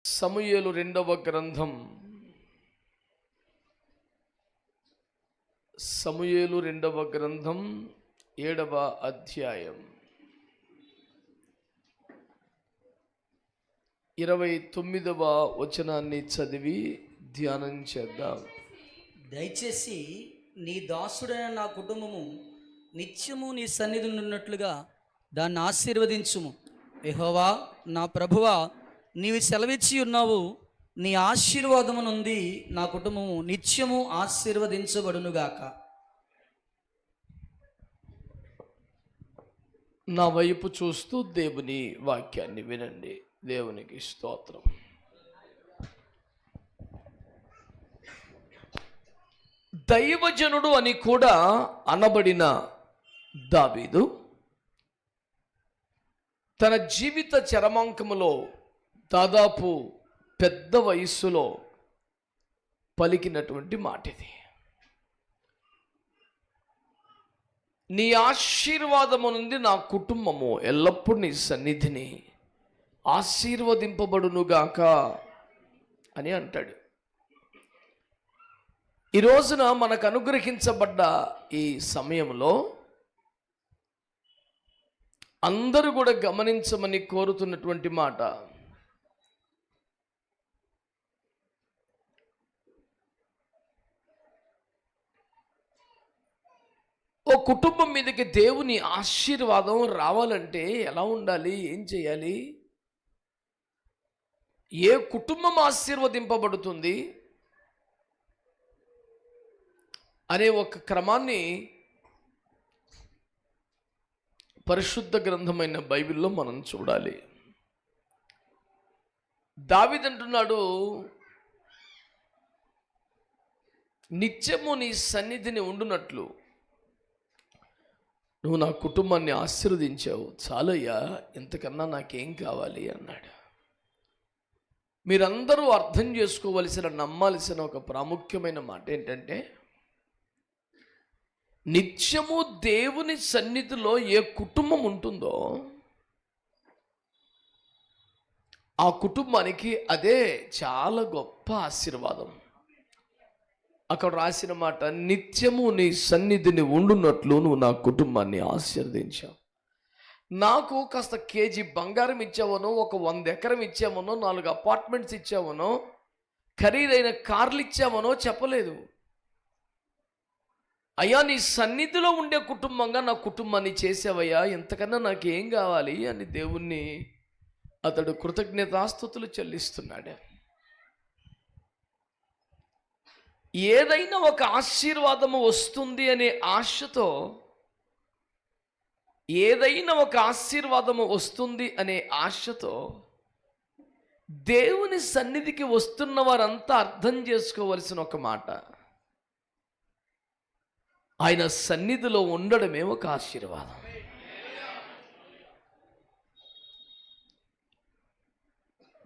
సమూయేలు రెండవ గ్రంథం సమూయేలు రెండవ గ్రంథం 7వ అధ్యాయం 29వ వచనాన్ని చదివి ధ్యానం చేద్దాం. దయచేసి నీ దాసుడైన నా కుటుంబము నిత్యము నీ సన్నిధిలో ఉన్నట్లుగా దాన్ని ఆశీర్వదించుము. యెహోవా నా ప్రభువా, నీవు సెలవిచ్చి ఉన్నావు, నీ ఆశీర్వాదము నుండి నా కుటుంబము నిత్యము ఆశీర్వదించబడునుగాక. నా వైపు చూస్తూ దేవుని వాక్యాన్ని వినండి. దేవునికి స్తోత్రం. దైవజనుడు అని కూడా అనబడిన దావీదు తన జీవిత చరమాంకములో దాదాపు పెద్ద వయస్సులో పలికినటువంటి మాట ఇది. నీ ఆశీర్వాదము నుండి నా కుటుంబము ఎల్లప్పుడూ నీ సన్నిధిని ఆశీర్వదింపబడునుగాక అని అంటాడు. ఈ రోజున మనకు అనుగ్రహించబడ్డ ఈ సమయంలో అందరూ కూడా గమనించమని కోరుతున్నటువంటి మాట, ఓ కుటుంబం మీదకి దేవుని ఆశీర్వాదం రావాలంటే ఎలా ఉండాలి, ఏం చేయాలి, ఏ కుటుంబం ఆశీర్వదింపబడుతుంది అనే ఒక క్రమాన్ని పరిశుద్ధ గ్రంథమైన బైబిల్లో మనం చూడాలి. దావీదు అంటున్నాడు, నిత్యము నీ సన్నిధిని ఉండునట్లు నువ్వు నా కుటుంబాన్ని ఆశీర్వదించావు, చాలయ్యా, ఇంతకన్నా నాకేం కావాలి అన్నాడు. మీరందరూ అర్థం చేసుకోవలసిన, నమ్మాల్సిన ఒక ప్రాముఖ్యమైన మాట ఏంటంటే, నిత్యము దేవుని సన్నిధిలో ఏ కుటుంబం ఉంటుందో ఆ కుటుంబానికి అదే చాలా గొప్ప ఆశీర్వాదం. అక్కడ రాసిన మాట, నిత్యము నీ సన్నిధిని ఉండునట్లు నువ్వు నా కుటుంబాన్ని ఆశీర్వదించావు. నాకు కాస్త కేజీ బంగారం ఇచ్చావనో, ఒక 100 ఎకరం ఇచ్చావనో, 4 అపార్ట్మెంట్స్ ఇచ్చావనో, ఖరీదైన కార్లు ఇచ్చావనో చెప్పలేదు. అయ్యా, నీ సన్నిధిలో ఉండే కుటుంబంగా నా కుటుంబాన్ని చేసావయ్యా, ఇంతకన్నా నాకేం కావాలి అని దేవుణ్ణి అతడు కృతజ్ఞతాస్తుతులు చెల్లిస్తున్నాడు. ఏదైనా ఒక ఆశీర్వాదము వస్తుంది అనే ఆశతో, ఏదైనా ఒక ఆశీర్వాదము వస్తుంది అనే ఆశతో దేవుని సన్నిధికి వస్తున్న వారంతా అర్థం చేసుకోవలసిన ఒక మాట, ఆయన సన్నిధిలో ఉండడమే ఒక ఆశీర్వాదం.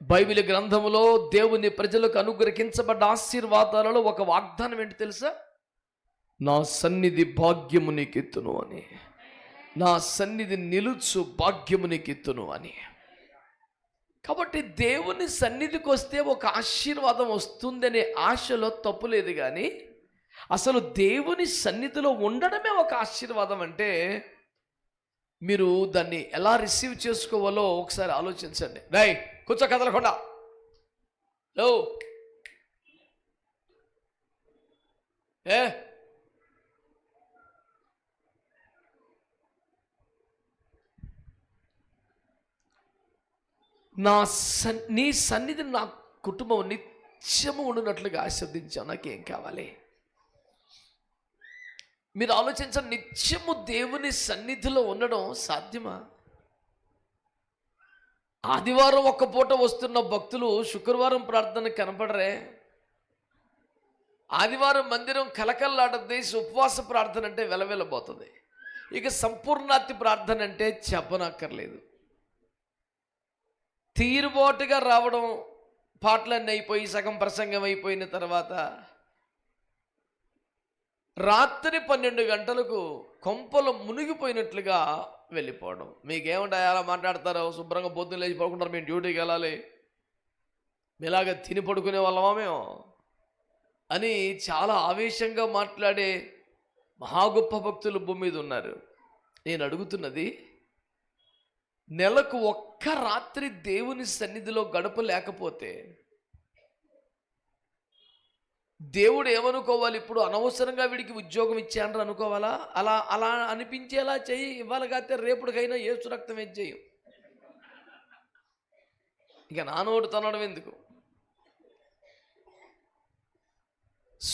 బైబిల్ గ్రంథములో దేవుని ప్రజలకు అనుగ్రహించబడ్డ ఆశీర్వాదాలలో ఒక వాగ్దానం ఏంటి తెలుసా? నా సన్నిధి భాగ్యము నీకెత్తును అని, నా సన్నిధి నిలుచు భాగ్యము నీకెత్తును అని. కాబట్టి దేవుని సన్నిధికి వస్తే ఒక ఆశీర్వాదం వస్తుందనే ఆశలో తప్పు లేదు, కానీ అసలు దేవుని సన్నిధిలో ఉండడమే ఒక ఆశీర్వాదం. అంటే మీరు దాన్ని ఎలా రిసీవ్ చేసుకోవాలో ఒకసారి ఆలోచించండి. రై కూర్చో, కదలకుండా లో ఏ నీ సన్నిధిని నా కుటుంబం నిత్యము ఉండునట్లుగా ఆశీర్వదించావు, నాకేం కావాలి? మీరు ఆలోచించండి, నిత్యము దేవుని సన్నిధిలో ఉండడం సాధ్యమా? ఆదివారం ఒక్క పూట వస్తున్న భక్తులు శుక్రవారం ప్రార్థన కనపడరే? ఆదివారం మందిరం కలకల్లాడద్ది, ఉపవాస ప్రార్థన అంటే వెలవెలబోతుంది. ఇక సంపూర్ణాతి ప్రార్థన అంటే చెప్పనక్కర్లేదు. తీరుబాటుగా రావడం, పాటలన్నీ అయిపోయి సగం ప్రసంగం అయిపోయిన తర్వాత రాత్రి 12 గంటలకు కొంపలు మునిగిపోయినట్లుగా వెళ్ళిపోవడం. మీకేముంటాయి, అలా మాట్లాడతారో, శుభ్రంగా పొద్దున్న లేచి పడుకుంటారు, మేము డ్యూటీకి వెళ్ళాలి. ఇలాగ తిని పడుకునే వాళ్ళమా మేము అని చాలా ఆవేశంగా మాట్లాడే మహా గొప్ప భక్తులు భూమి మీద ఉన్నారు. నేను అడుగుతున్నది, నెలకు ఒక్క రాత్రి దేవుని సన్నిధిలో గడపలేకపోతే దేవుడు ఏమనుకోవాలి? ఇప్పుడు అనవసరంగా వీడికి ఉద్యోగం ఇచ్చాను అనుకోవాలా? అలా అలా అనిపించేలా చెయ్యి. ఇవ్వాలి కాస్తే రేపుడికైనా ఏసు రక్తం ఏం చెయ్యం. ఇక నానోడు తనడం ఎందుకు?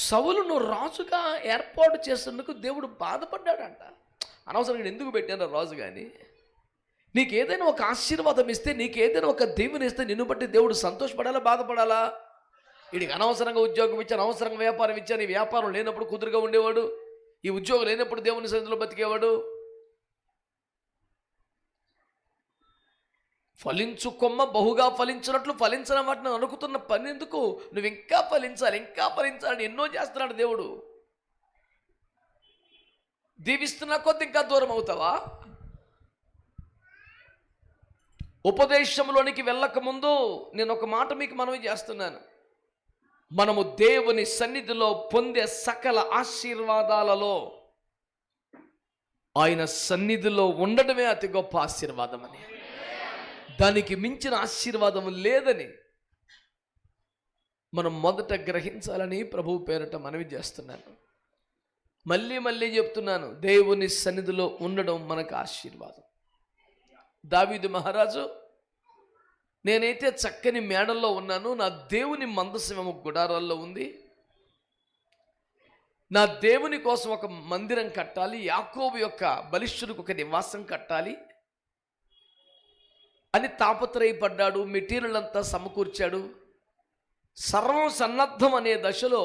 సౌలును రాజుగా ఏర్పాటు చేసినందుకు దేవుడు బాధపడ్డాడంట. అనవసరంగా ఎందుకు పెట్టాను రాజు? కానీ నీకు ఏదైనా ఒక ఆశీర్వాదం ఇస్తే, నీకు ఏదైనా ఒక దీవెన ఇస్తే నిన్ను బట్టి దేవుడు సంతోషపడాలా, బాధపడాలా? వీడికి అనవసరంగా ఉద్యోగం ఇచ్చాను, అనవసరంగా వ్యాపారం ఇచ్చాను. ఈ వ్యాపారం లేనప్పుడు కుదురుగా ఉండేవాడు, ఈ ఉద్యోగం లేనప్పుడు దేవుని సన్నిధిలో బతికేవాడు. ఫలించు కొమ్మ బహుగా ఫలించినట్లు ఫలించిన వాటిని అనుకుతున్న పని ఎందుకు? నువ్వు ఇంకా ఫలించాలి, ఇంకా ఫలించాలని ఎన్నో చేస్తున్నాడు దేవుడు. దీవిస్తున్నా కొద్ది ఇంకా దూరం అవుతావా? ఉపదేశంలోనికి వెళ్ళక ముందు నేను ఒక మాట మీకు మనవి చేస్తున్నాను. మనము దేవుని సన్నిధిలో పొందే సకల ఆశీర్వాదాలలో ఆయన సన్నిధిలో ఉండడమే అతి గొప్ప ఆశీర్వాదం అని, దానికి మించిన ఆశీర్వాదం లేదని మనం మొదట గ్రహించాలని ప్రభువు పేరట మనవి చేస్తున్నాను. మళ్ళీ మళ్ళీ చెప్తున్నాను, దేవుని సన్నిధిలో ఉండడం మనకు ఆశీర్వాదం. దావీదు మహారాజు, నేనైతే చక్కని మేడల్లో ఉన్నాను, నా దేవుని మందసమేమో గుడారాల్లో ఉంది, నా దేవుని కోసం ఒక మందిరం కట్టాలి, యాకోబు యొక్క బలిష్ఠుడికి ఒక నివాసం కట్టాలి అని తాపత్రయపడ్డాడు. మెటీరియల్ అంతా సమకూర్చాడు. సర్వం సన్నద్ధం అనే దశలో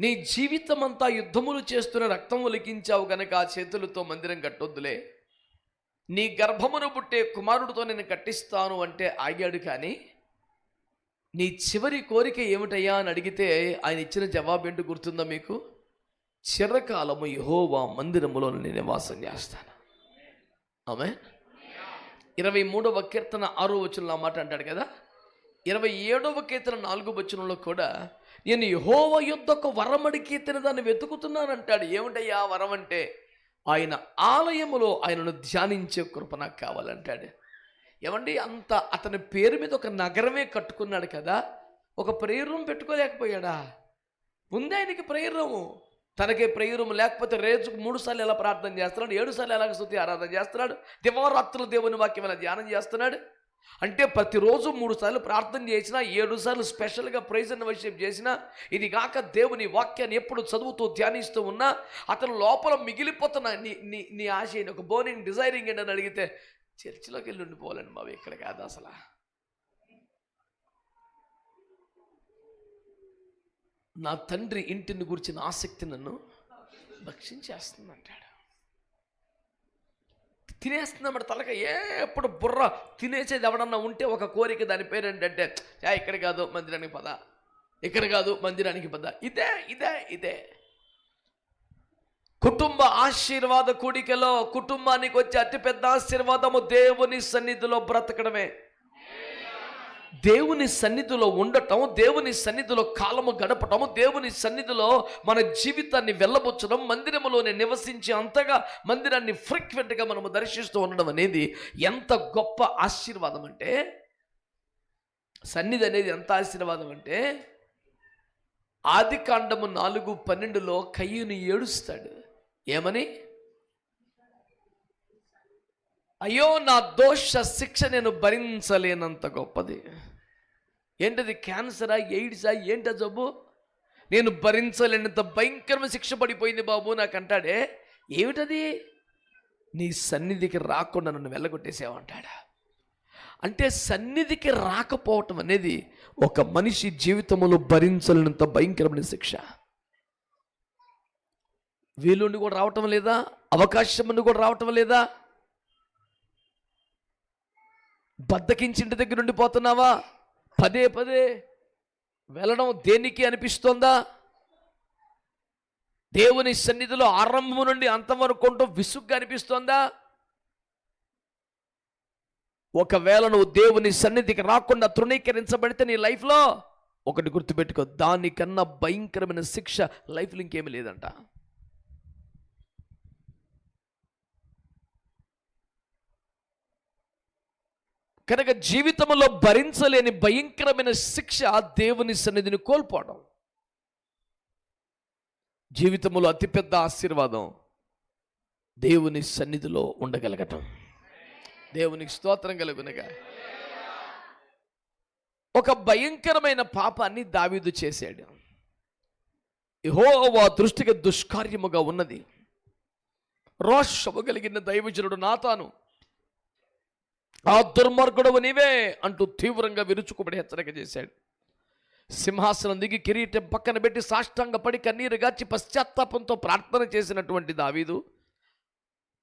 నీ జీవితం అంతా యుద్ధములు చేస్తున్న రక్తం ఒలికించావు గనక ఆ చేతులతో మందిరం కట్టొద్దులే, నీ గర్భమును పుట్టే కుమారుడితో నేను కట్టిస్తాను అంటే ఆగాడు. కానీ నీ చివరి కోరిక ఏమిటయ్యా అని అడిగితే ఆయన ఇచ్చిన జవాబు ఏంటి గుర్తుందా మీకు? చిరకాలము యెహోవా మందిరములో నేను నివాసం చేస్తాను. ఆమేన్. 23వ కీర్తన 6వ వచనంలో ఆ మాట అంటాడు కదా. 27వ కీర్తన 4వ వచనంలో కూడా నేను యెహోవా యొద్ద ఒక వరం అడిగి దాన్ని వెతుకుతున్నాను అంటాడు. ఏమిటయ్యా వరం అంటే? ఆయన ఆలయములో ఆయనను ధ్యానించే కృప నాకు కావాలంటాడు. ఏమండి, అంత అతని పేరు మీద ఒక నగరమే కట్టుకున్నాడు కదా, ఒక ప్రేయర్ రూమ్ పెట్టుకోలేకపోయాడా? ముందే ఆయనకి ప్రేయర్ రూము, తనకే ప్రేయర్ రూమ్ లేకపోతే రోజుకు 3 సార్లు ఎలా ప్రార్థన చేస్తున్నాడు, 7 సార్లు ఎలాగ స్తుతి ఆరాధన చేస్తున్నాడు, దివారాత్రులు దేవుని వాక్యం ఎలా ధ్యానం చేస్తున్నాడు. అంటే ప్రతిరోజు 3 సార్లు ప్రార్థన చేసినా, 7 సార్లు స్పెషల్గా ప్రైజ్ అండ్ వర్షిప్ చేసినా, ఇది కాక దేవుని వాక్యాన్ని ఎప్పుడు చదువుతూ ధ్యానిస్తూ ఉన్నా, అతను లోపల మిగిలిపోతున్న నీ ఆశ ఏంటి, ఒక బోర్నింగ్ డిజైరింగ్ ఏంటని అడిగితే చర్చిలోకి వెళ్ళి ఉండిపోవాలండి బాబు, ఇక్కడ కాదు అసలు. నా తండ్రి ఇంటిని గురించిన ఆసక్తి నన్ను భక్షించేస్తుంది అంటాడు. తినేస్తున్నాడు తలక. ఎప్పుడు బుర్ర తినేసేది ఎవడన్నా ఉంటే ఒక కోరిక, దాని పేరు ఏంటంటే ఇక్కడ కాదు మందిరానికి పద, ఇక్కడ కాదు మందిరానికి పద. ఇదే ఇదే ఇదే కుటుంబ ఆశీర్వాద కూడికలో కుటుంబానికి వచ్చే అతిపెద్ద ఆశీర్వాదము దేవుని సన్నిధిలో బ్రతకడమే. దేవుని సన్నిధిలో ఉండటం, దేవుని సన్నిధిలో కాలము గడపటము, దేవుని సన్నిధిలో మన జీవితాన్ని వెళ్ళబుచ్చడం, మందిరములోనే నివసించి అంతగా మందిరాన్ని ఫ్రీక్వెంట్గా మనము దర్శిస్తూ ఉండడం అనేది ఎంత గొప్ప ఆశీర్వాదం అంటే, సన్నిధి అనేది ఎంత ఆశీర్వాదం అంటే, ఆదికాండము 4:12 కయ్యూను ఏడుస్తాడు. ఏమని? అయ్యో నా దోష శిక్ష నేను భరించలేనంత గొప్పది. ఏంటది? క్యాన్సరా, ఎయిడ్సా, ఏంట జబ్బు? నేను భరించలేనంత భయంకరమైన శిక్ష పడిపోయింది బాబు నాకు అంటాడే. ఏమిటది? నీ సన్నిధికి రాకుండా నన్ను వెళ్ళగొట్టేసావంటాడా. అంటే సన్నిధికి రాకపోవటం అనేది ఒక మనిషి జీవితంలో భరించలేనంత భయంకరమైన శిక్ష. వీలుండి కూడా రావటం లేదా? అవకాశం ఉండి కూడా రావటం లేదా? బద్దకించి ఇంటి దగ్గర ఉండిపోతున్నావా? పదే పదే వెళ్ళడం దేనికి అనిపిస్తోందా? దేవుని సన్నిధిలో ఆరంభం నుండి అంతవరకు విసుగ్గా అనిపిస్తోందా? ఒకవేళ నువ్వు దేవుని సన్నిధికి రాకుండా తృణీకరించబడితే నీ లైఫ్లో ఒకటి గుర్తుపెట్టుకో, దానికన్నా భయంకరమైన శిక్ష లైఫ్లో ఇంకేమీ లేదంట. కనుక జీవితంలో భరించలేని భయంకరమైన శిక్ష దేవుని సన్నిధిని కోల్పోవడం. జీవితంలో అతిపెద్ద ఆశీర్వాదం దేవుని సన్నిధిలో ఉండగలగటం. దేవునికి స్తోత్రం కలుగునగా. ఒక భయంకరమైన పాపాన్ని దావీదు చేశాడు. యెహోవా దృష్టికి దుష్కార్యముగా ఉన్నది. రోషము కలిగిన దైవజనుడు నాతాను, ఆ దుర్మార్గుడవు నీవే అంటూ తీవ్రంగా విరుచుకుపడి హెచ్చరిక చేశాడు. సింహాసనం దిగి కిరీటం పక్కన పెట్టి సాష్టాంగపడి కన్నీరు గార్చి పశ్చాత్తాపంతో ప్రార్థన చేసినటువంటి దావీదు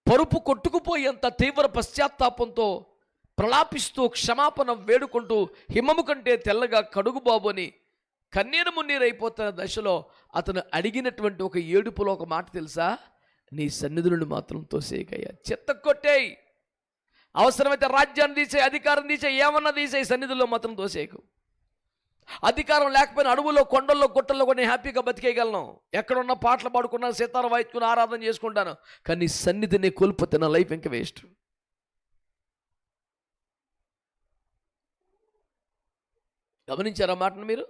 పరుపు కొట్టుకుపోయేంత తీవ్ర పశ్చాత్తాపంతో ప్రలాపిస్తూ క్షమాపణ వేడుకుంటూ హిమము కంటే తెల్లగా కడుగు బాబు అని కన్నీరు మున్నీరైపోతున్న దశలో అతను అడిగినటువంటి ఒక ఏడుపులో ఒక మాట తెలుసా? నీ సన్నిధులను మాత్రం తోసేయకయ్యా, చెత్త కొట్టేయి, అవసరమైతే రాజ్యాన్ని తీసే, అధికారం తీసే, ఏమన్నా తీసే, సన్నిధుల్లో మాత్రం తోసేయకు. అధికారం లేకపోయినా అడవుల్లో, కొండల్లో, గుట్టల్లో కూడా నేను హ్యాపీగా బతికేయగలను. ఎక్కడున్న పాటలు పాడుకున్నాను, సితార వాయించుకుని ఆరాధన చేసుకుంటాను. కానీ సన్నిధిని కోల్పోతే నా లైఫ్ ఇంకా వేస్ట్. గమనించారా మాటను మీరు?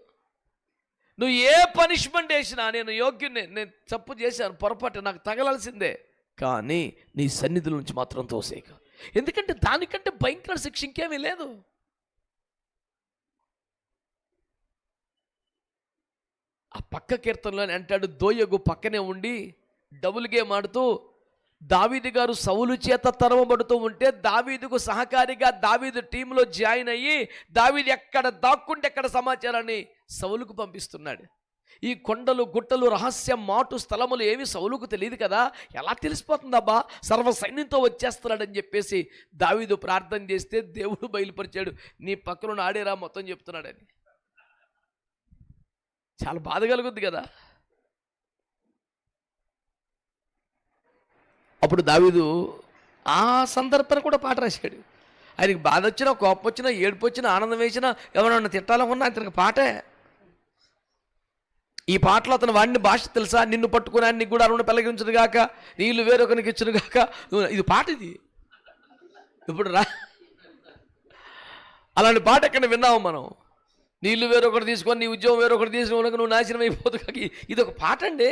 నువ్వు ఏ పనిష్మెంట్ వేసినా, నేను యోగ్యుని, నేను తప్పు చేశాను, పొరపాటు, నాకు తగలాల్సిందే, కానీ నీ సన్నిధుల నుంచి మాత్రం తోసేయక. ఎందుకంటే దానికంటే భయంకర శిక్ష ఇంకేమీ లేదు. ఆ పక్క కీర్తనలోనే అంటాడు, దోయగు పక్కనే ఉండి డబుల్ గేమ్ ఆడుతూ దావీదు గారు సౌలు చేత తరమబడుతూ ఉంటే దావీదుకు సహకారిగా దావీదు టీంలో జాయిన్ అయ్యి దావీదు ఎక్కడ దాక్కుంటే ఎక్కడ సమాచారాన్ని సౌలుకు పంపిస్తున్నాడు. ఈ కొండలు, గుట్టలు, రహస్య మాటు స్థలములు ఏమి సౌలుకు తెలియదు కదా, ఎలా తెలిసిపోతుందబ్బా, సర్వ సైన్యంతో వచ్చేస్తున్నాడని చెప్పేసి దావీదు ప్రార్థన చేస్తే దేవుడు బయలుపరిచాడు, నీ పక్కన ఆడేరా మొత్తం చెప్తున్నాడని. చాలా బాధ కలుగుద్ది కదా. అప్పుడు దావీదు ఆ సందర్భాన్ని కూడా పాట రాశాడు. ఆయనకి బాధ వచ్చినా, కోపం వచ్చినా, ఏడుపు వచ్చినా, ఆనందం వేసినా, ఎవరన్నా తిట్టాలనుకున్నా అతనికి పాటే. ఈ పాటలో అతను వాడిని భాష తెలుసా? నిన్ను పట్టుకుని నీకు కూడా అరుణ పెళ్ళగించదు గాక, నీళ్ళు వేరొకరికి ఇచ్చును గాక. ఇది పాట, ఇది ఇప్పుడు రా. అలాంటి పాట ఎక్కడ విన్నాము మనం? నీళ్ళు వేరొకటి తీసుకొని, నీ ఉద్యోగం వేరొకటి తీసుకుని నువ్వు నాశనం అయిపోదు కాక. ఇది ఒక పాట అండి.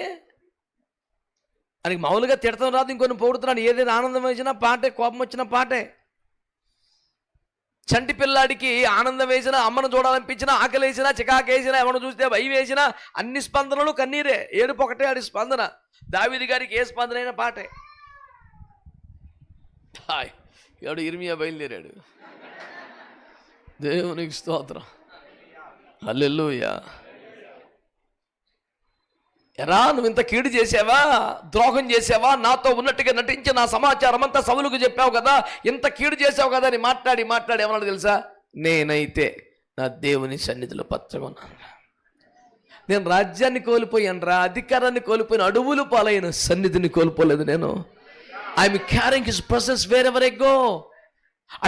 ఆయనకి మామూలుగా తిడతాం రాదు, ఇంకొన్ని పొగుడుతున్నాడు. ఏదైనా ఆనందం వేసినా పాటే, కోపం వచ్చిన పాటే. చంటి పిల్లాడికి ఆనందం వేసినా, అమ్మను చూడాలనిపించినా, ఆకలి వేసినా, చికాకు వేసినా, ఎవరు చూస్తే భయం వేసినా, అన్ని స్పందనలు కన్నీరే. ఏడుపు ఒకటే ఆడి స్పందన. దావీదు గారికి ఏ స్పందన అయినా పాటే. ఎవడు ఇర్మియా బయలుదేరాడు. దేవునికి స్తోత్రం, హల్లెలూయా. ఎరా, నువ్వు ఇంత కీడు చేసావా, ద్రోహం చేసావా, నాతో ఉన్నట్టుగా నటించి నా సమాచారం అంతా సవులకు చెప్పావు కదా, ఇంత కీడు చేసావు కదా అని మాట్లాడి ఏమన్నాడు తెలుసా? నేనైతే నా దేవుని సన్నిధిలో పచ్చగొన్నాను. నేను రాజ్యాన్ని కోల్పోయాను రా, అధికారాన్ని కోల్పోయిన, అడవులు పాలైన సన్నిధిని కోల్పోలేదు నేను. I'm carrying his presence wherever I go.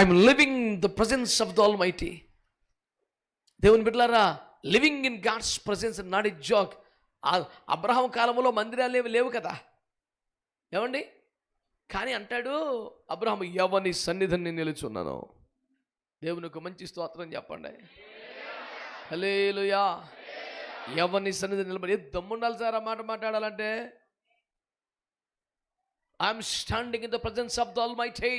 I'm living the presence of the Almighty. దేవుని బిడ్డలారా, living in God's presence not a joke. Abraham కాలంలో మందిరాలు లేవు కదా, ఏమండి? కానీ అంటాడు అబ్రహాం, ఎవని సన్నిధిని నిలుచున్నాను. దేవునికి మంచి స్తోత్రం చెప్పండి, హల్లెలూయా. ఎవని సన్నిధిని నిలబడి దమ్ముండాలి సార్ ఆ మాట మాట్లాడాలంటే. I'm standing in the presence of the almighty.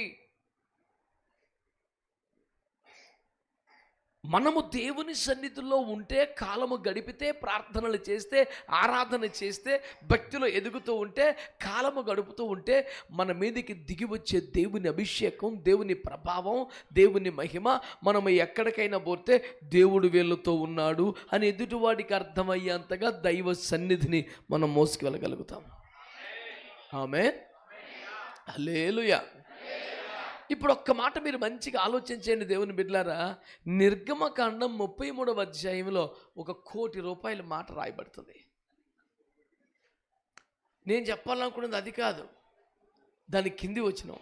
మనము దేవుని సన్నిధిలో ఉంటే, కాలము గడిపితే, ప్రార్థనలు చేస్తే, ఆరాధన చేస్తే, భక్తిలో ఎదుగుతూ ఉంటే, కాలము గడుపుతూ ఉంటే మన మీదకి దిగి వచ్చే దేవుని అభిషేకం, దేవుని ప్రభావం, దేవుని మహిమ మనము ఎక్కడికైనా పోతే దేవుడు వీళ్ళతో ఉన్నాడు అని ఎదుటివాడికి అర్థమయ్యేంతగా దైవ సన్నిధిని మనం మోసుకెళ్ళగలుగుతాం. ఆమేన్, హల్లెలూయా. ఇప్పుడు ఒక్క మాట మీరు మంచిగా ఆలోచించండి దేవుని బిడ్డలారా. నిర్గమకాండం 33వ అధ్యాయంలో 1 కోటి రూపాయల మాట రాయబడుతుంది. నేను చెప్పాలనుకున్నది అది కాదు, దాని కింది వచనం.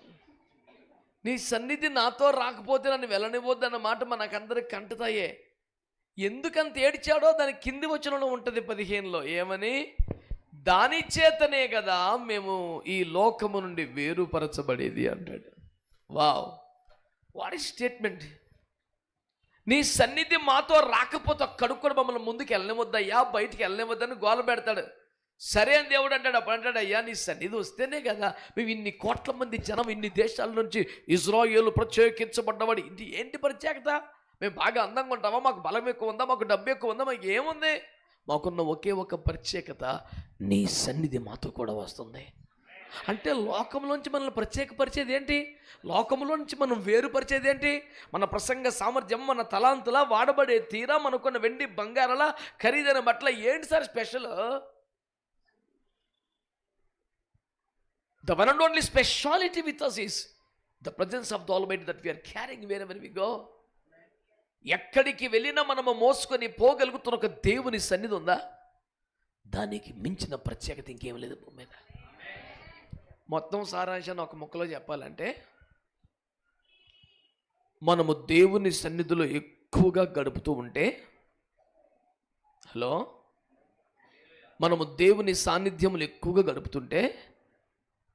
నీ సన్నిధి నాతో రాకపోతే నన్ను వెళ్ళనివ్వద్దు అన్న మాట మనకందరికి కంటుతాయే. ఎందుకంత ఏడ్చాడో దాని కింది వచనంలో ఉంటుంది 15లో. ఏమని? దాని చేతనే కదా మేము ఈ లోకము నుండి వేరుపరచబడేది అంటాడు. Wow, what is statement! నీ సన్నిధి మాతో రాకపోతే ఒక్కడికి కూడా మమ్మల్ని ముందుకు వెళ్ళనివద్దయ్యా, బయటికి వెళ్ళనివద్దని గోల పెడతాడు. సరే అని దేవుడు అంటాడు. అప్పుడు అంటాడు, అయ్యా నీ సన్నిధి వస్తేనే కదా మేము ఇన్ని కోట్ల మంది జనం ఇన్ని దేశాల నుంచి ఇజ్రాయేలు ప్రత్యేకించబడ్డవాడు. ఇది ఏంటి ప్రత్యేకత? మేము బాగా అందంగా ఉంటామా? మాకు బలం ఎక్కువ ఉందా? మాకు డబ్బు ఎక్కువ ఉందా? మాకు ఏముంది? మాకున్న ఒకే ఒక ప్రత్యేకత, నీ సన్నిధి మాతో కూడా వస్తుంది. అంటే లోకంలోంచి మనల్ని ప్రత్యేకపరిచేది ఏంటి? లోకంలోంచి మనం వేరుపరిచేది ఏంటి? మన ప్రసంగ సామర్థ్యం, మన తలాంతులా, వాడబడే తీరా, మనకున్న వెండి బంగారాల ఖరీదైన బట్టల ఏంటి sir special? The one and only speciality with us is the presence of the Almighty that we are carrying wherever we go. ఎక్కడికి వెళ్ళినా మనము మోసుకొని పోగలుగుతున్న ఒక దేవుని సన్నిధి ఉందా? దానికి మించిన ప్రత్యేకత ఇంకేం లేదు భూమి మీద. మొత్తం సారాంశాన్ని ఒక ముక్కలో చెప్పాలంటే, మనము దేవుని సన్నిధిలో ఎక్కువగా గడుపుతూ ఉంటే, మనము దేవుని సాన్నిధ్యములు ఎక్కువగా గడుపుతుంటే,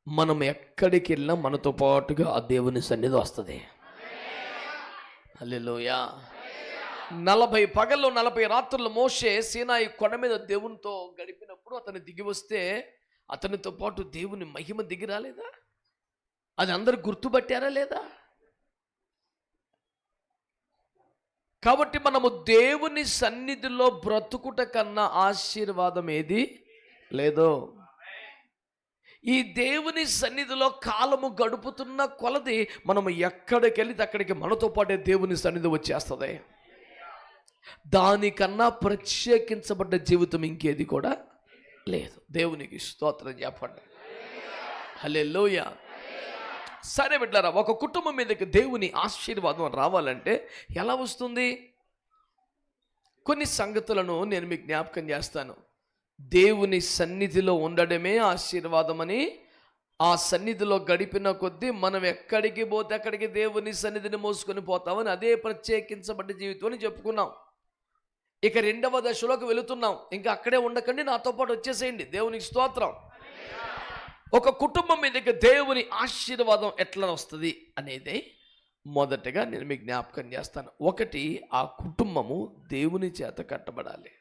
మనం ఎక్కడికి వెళ్ళినా మనతో పాటుగా ఆ దేవుని సన్నిధి వస్తుంది. హల్లెలూయా. 40 పగళ్ళు 40 రాత్రులు మోషే సీనాయి కొండ మీద దేవునితో గడిపినప్పుడు అతను దిగి వస్తే అతనితో పాటు దేవుని మహిమ దిగి రాలేదా? అది అందరు గుర్తుపట్టారా లేదా? కాబట్టి మనము దేవుని సన్నిధిలో బ్రతుకుట కన్నా ఆశీర్వాదం ఏది లేదో. ఈ దేవుని సన్నిధిలో కాలము గడుపుతున్న కొలది మనము ఎక్కడికి వెళితే అక్కడికి మనతో పాటే దేవుని సన్నిధి వచ్చేస్తుంది. దానికన్నా ప్రత్యేకించబడ్డ జీవితం ఇంకేది కూడా లేదు. దేవునికి స్తోత్రం చెప్పండి. హల్లెలూయా. సరే బిడ్డలారా, ఒక కుటుంబం మీదకి దేవుని ఆశీర్వాదం రావాలంటే ఎలా వస్తుంది? కొన్ని సంగతులను నేను మీకు జ్ఞాపకం చేస్తాను. దేవుని సన్నిధిలో ఉండడమే ఆశీర్వాదమని, ఆ సన్నిధిలో గడిపిన కొద్దీ మనం ఎక్కడికి పోతే అక్కడికి దేవుని సన్నిధిని మోసుకొని పోతామని, అదే ప్రత్యేకించబడ్డ జీవితం అని చెప్పుకున్నాం. ఇక 2వ దశలోకి వెళుతున్నాం. ఇంకా అక్కడే ఉండకండి, నాతో పాటు వచ్చేసేయండి. దేవునికి స్తోత్రం. ఒక కుటుంబం మీదకి దేవుని ఆశీర్వాదం ఎట్లా వస్తుంది అనేది మొదటగా నేను మీకు జ్ఞాపకం చేస్తాను. ఒకటి, ఆ కుటుంబము దేవుని చేత కట్టబడాలి.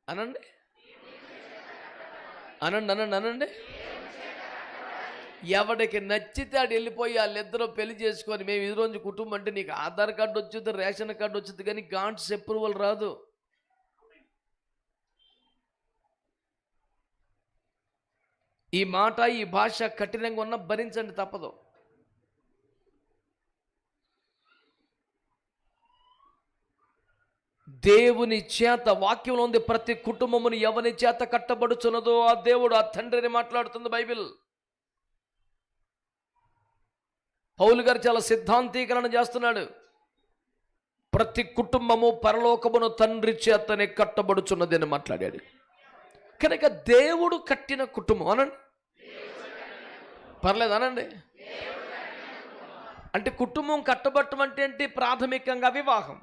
అనండి అనండి అనండి అనండి. ఎవడికి నచ్చితే ఆడు వెళ్ళిపోయి వాళ్ళిద్దరూ పెళ్లి చేసుకొని, మేము ఈ రోజు కుటుంబం అంటే నీకు ఆధార్ కార్డు వచ్చింది, రేషన్ కార్డు వచ్చింది, కానీ గాంట్స్ అప్రూవల్ రాదు. ఈ మాట, ఈ భాష కఠినంగా ఉన్న భరించండి, తప్పదు. దేవుని చేత, వాక్యంలో ఉంది, ప్రతి కుటుంబమును ఎవని చేత కట్టబడుచున్నదో ఆ దేవుడు, ఆ తండ్రిని మాట్లాడుతుంది బైబిల్. పౌలు గారు చాలా సిద్ధాంతీకరణ చేస్తున్నాడు. ప్రతి కుటుంబము పరలోకమును తండ్రి చేతనే కట్టబడుచున్నది అని మాట్లాడాడు. కనుక దేవుడు కట్టిన కుటుంబం అనండి, పర్లేదు అనండి. అంటే కుటుంబం కట్టబట్టం అంటే ఏంటి? ప్రాథమికంగా వివాహం.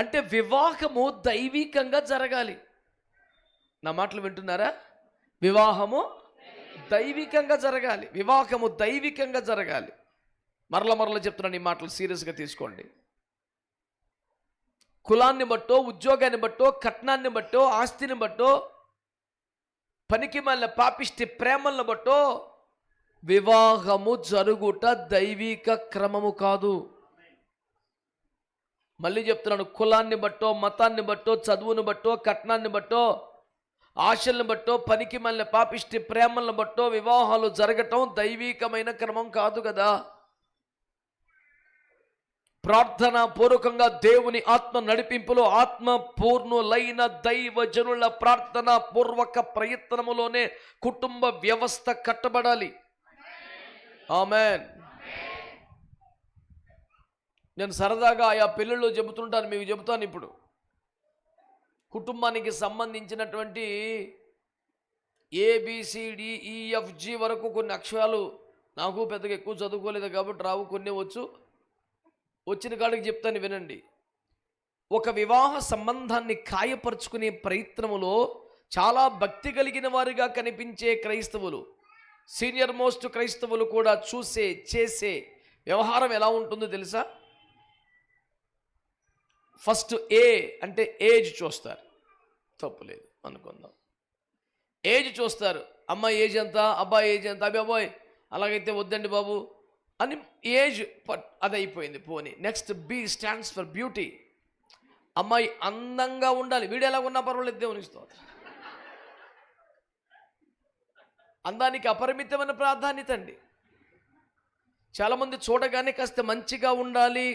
అంటే వివాహము దైవికంగా జరగాలి. నా మాటలు వింటున్నారా? వివాహము దైవికంగా జరగాలి. వివాహము దైవికంగా జరగాలి. మరల చెప్తున్నాను, ఈ మాటలు సీరియస్గా తీసుకోండి. కులాన్ని బట్టో, ఉద్యోగాన్ని బట్టో, కట్నాన్ని బట్టో, ఆస్తిని బట్టో, పనికి మళ్ళీ పాపిష్టి ప్రేమలను బట్టో వివాహము జరుగుట దైవిక క్రమము కాదు. మళ్ళీ చెప్తున్నాను, కులాన్ని బట్టో, మతాన్ని బట్టో, చదువుని బట్టో, కట్నాన్ని బట్టో, ఆశలను బట్టో, పనికి మళ్ళీ పాపిష్టి ప్రేమలను బట్టో వివాహాలు జరగటం దైవికమైన క్రమం కాదు కదా. ప్రార్థనా పూర్వకంగా దేవుని ఆత్మ నడిపింపులో ఆత్మ పూర్ణులైన దైవజనుల ప్రార్థనా పూర్వక ప్రయత్నములోనే కుటుంబ వ్యవస్థ కట్టబడాలి. ఆమేన్. నేను సరదాగా ఆయా పెళ్ళిళ్ళు చెబుతుంటాను, మీకు చెబుతాను. ఇప్పుడు కుటుంబానికి సంబంధించినటువంటి ABCDEFG వరకు కొన్ని అక్షరాలు నాకు పెద్దగా ఎక్కువ చదువుకోలేదు కాబట్టి రావు, కొన్ని వచ్చు. వచ్చిన కాడికి చెప్తాను వినండి. ఒక వివాహ సంబంధాన్ని ఖాయపరుచుకునే ప్రయత్నములో చాలా భక్తి కలిగిన వారిగా కనిపించే క్రైస్తవులు, సీనియర్ మోస్ట్ క్రైస్తవులు కూడా చేసే వ్యవహారం ఎలా ఉంటుందో తెలుసా? ఫస్ట్ ఏ అంటే ఏజ్ చూస్తారు, తప్పులేదు అనుకుందాం. ఏజ్ చూస్తారు, అమ్మాయి ఏజ్ ఎంత, అబ్బాయి ఏజ్ ఎంత, అబ్బాయి అలాగైతే వద్దండి బాబు అని ఏజ్ అది అయిపోయింది. పోనీ next B stands for beauty. అమ్మాయి అందంగా ఉండాలి, వీడు ఎలా ఉన్నా పర్వాలేదు, దేవునికి స్తోత్రం. అందానికి అపరిమితమైన ప్రాధాన్యత అండి. చాలామంది చూడగానే కాస్త మంచిగా ఉండాలి,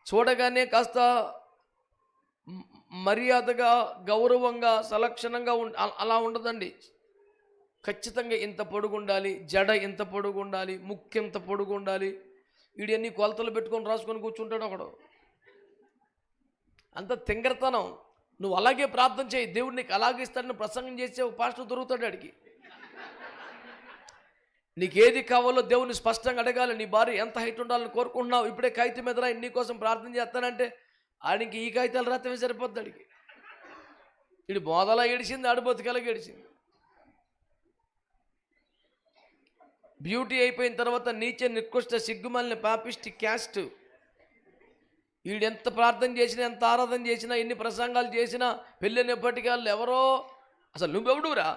చూడగానే కాస్త మర్యాదగా గౌరవంగా సలక్షణంగా అలా ఉండదండి. ఖచ్చితంగా ఇంత పొడుగు ఉండాలి, జడ ఇంత పొడుగు ఉండాలి, ముక్కు ఇంత పొడుగు ఉండాలి. వీడన్నీ కొలతలు పెట్టుకొని రాసుకొని కూర్చుంటాడు ఒకడు. అంత తింగరతనం. నువ్వు అలాగే ప్రార్థన చేయి, దేవుడు నీకు అలాగే ఇస్తాడని ప్రసంగం చేసే ఒక పాస్టర్ దొరుకుతాడు అడిగి. నీకు ఏది కావాలో దేవుని స్పష్టంగా అడగాలి. నీ భార్య ఎంత హైట్ ఉండాలని కోరుకుంటున్నావు, ఇప్పుడే కాగితం మీద రా, నీ కోసం ప్రార్థన చేస్తానంటే ఆడికి ఈ కాగితాలు రాత్రమే సరిపోద్ది. అడిగి వీడు బోధలా ఏడిచింది, ఆడు బతికేలాగా ఏడిచింది. బ్యూటీ అయిపోయిన తర్వాత నీచే నికృష్ట సిగ్గుమాలిన పాపిష్టి క్యాస్ట్. వీడెంత ప్రార్థన చేసినా, ఎంత ఆరాధన చేసినా, ఎన్ని ప్రసంగాలు చేసినా పెళ్ళినప్పటికీ వాళ్ళు ఎవరో, అసలు నువ్వెవడురా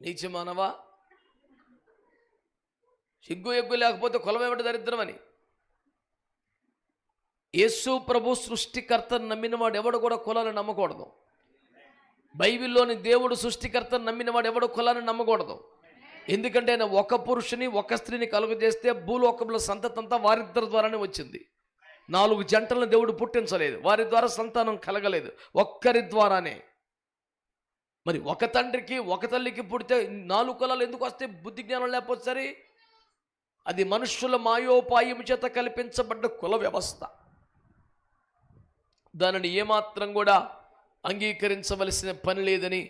నీచ మానవా, సిగ్గు ఎగ్గు లేకపోతే కులమేమిటి దరిద్రం అని. యేసు ప్రభు సృష్టికర్తను నమ్మినవాడు ఎవడు కూడా కులాన్ని నమ్మకూడదు. బైబిల్లోని దేవుడు సృష్టికర్తను నమ్మినవాడు ఎవడు కులాన్ని నమ్మకూడదు. ఎందుకంటే ఆయన ఒక పురుషుని ఒక స్త్రీని కలుగజేస్తే భూలోకంలో సంతతంతా వారిద్దరి ద్వారానే వచ్చింది. 4 జంటలను దేవుడు పుట్టించలేదు, వారి ద్వారా సంతానం కలగలేదు, ఒక్కరి ద్వారానే. మరి ఒక తండ్రికి ఒక తల్లికి పుడితే 4 కులాలు ఎందుకు వస్తే? బుద్ధి జ్ఞానం లేకపోతే సరే. అది మనుష్యుల మాయోపాయం చేత కల్పించబడ్డ కుల వ్యవస్థ. దానిని ఏమాత్రం కూడా అంగీకరించవలసిన పని లేదని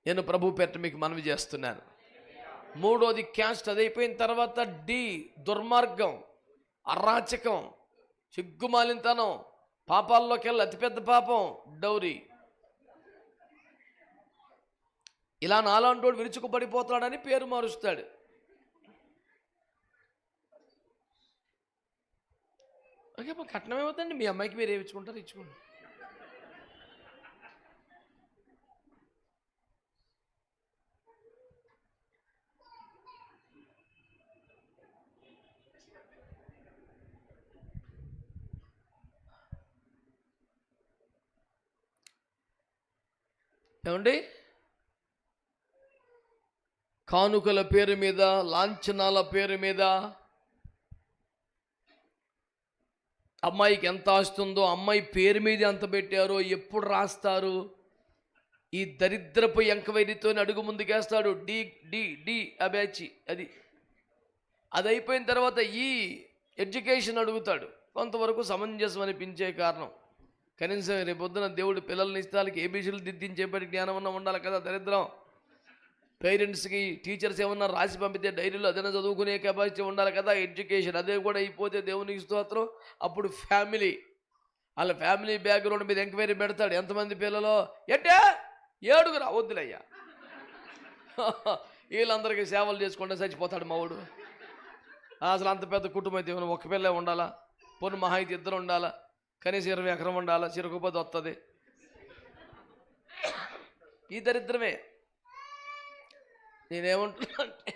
నేను ప్రభు పేరిట మీకు మనవి చేస్తున్నాను. 3వది క్యాస్ట్. అదైపోయిన తర్వాత డి దుర్మార్గం, అరాచకం, సిగ్గుమాలినతనం, పాపాల్లోకెళ్ళి అతిపెద్ద పాపం డౌరీ. ఇలా నాలాంటోడు విరుచుకుపడిపోతాడని పేరు మారుస్తాడు. ఓకే, మా కట్నం ఏమవుతుందండి, మీ అమ్మాయికి మీరు ఏమిచ్చుకుంటారు, ఇచ్చుకోండి. ఏమండి, కానుకల పేరు మీద, లాంఛనాల పేరు మీద అమ్మాయికి ఎంత ఆస్తుందో, అమ్మాయి పేరు మీద ఎంత పెట్టారో, ఎప్పుడు రాస్తారు, ఈ దరిద్రపు ఎంకవైరితో అడుగు ముందుకేస్తాడు. డి డి డి అబ్యాచి. అది అయిపోయిన తర్వాత ఈ ఎడ్యుకేషన్ అడుగుతాడు. కొంతవరకు సమంజసం అనిపించే కారణం, కనీసం రేపొద్దున దేవుడు పిల్లల్ని ఇస్తాలకి ఏబీసీలు దిద్దించేపటి జ్ఞానం అన్న ఉండాలి కదా. దరిద్రం. పేరెంట్స్కి టీచర్స్ ఏమన్నా రాసి పంపితే డైరీలో అదైనా చదువుకునే కెపాసిటీ ఉండాలి కదా. ఎడ్యుకేషన్ అదే కూడా అయిపోతే దేవునికి స్తోత్రం. అప్పుడు వాళ్ళ ఫ్యామిలీ బ్యాక్గ్రౌండ్ మీద ఎంక్వైరీ పెడతాడు. ఎంతమంది పిల్లలు అంటే 7 వద్దులయ్యా, వీళ్ళందరికీ సేవలు చేసుకుంటే చచ్చిపోతాడు మావాడు. అసలు అంత పెద్ద కుటుంబం అయితే ఒక పిల్లే ఉండాలా, పొన్ను మహా అయితే 2 ఉండాలా, కనీసం 20 ఎకరం ఉండాలా, చిరుకుపోతే వస్తుంది. ఈ దరిద్రమే. నేనేమంటున్నా అంటే,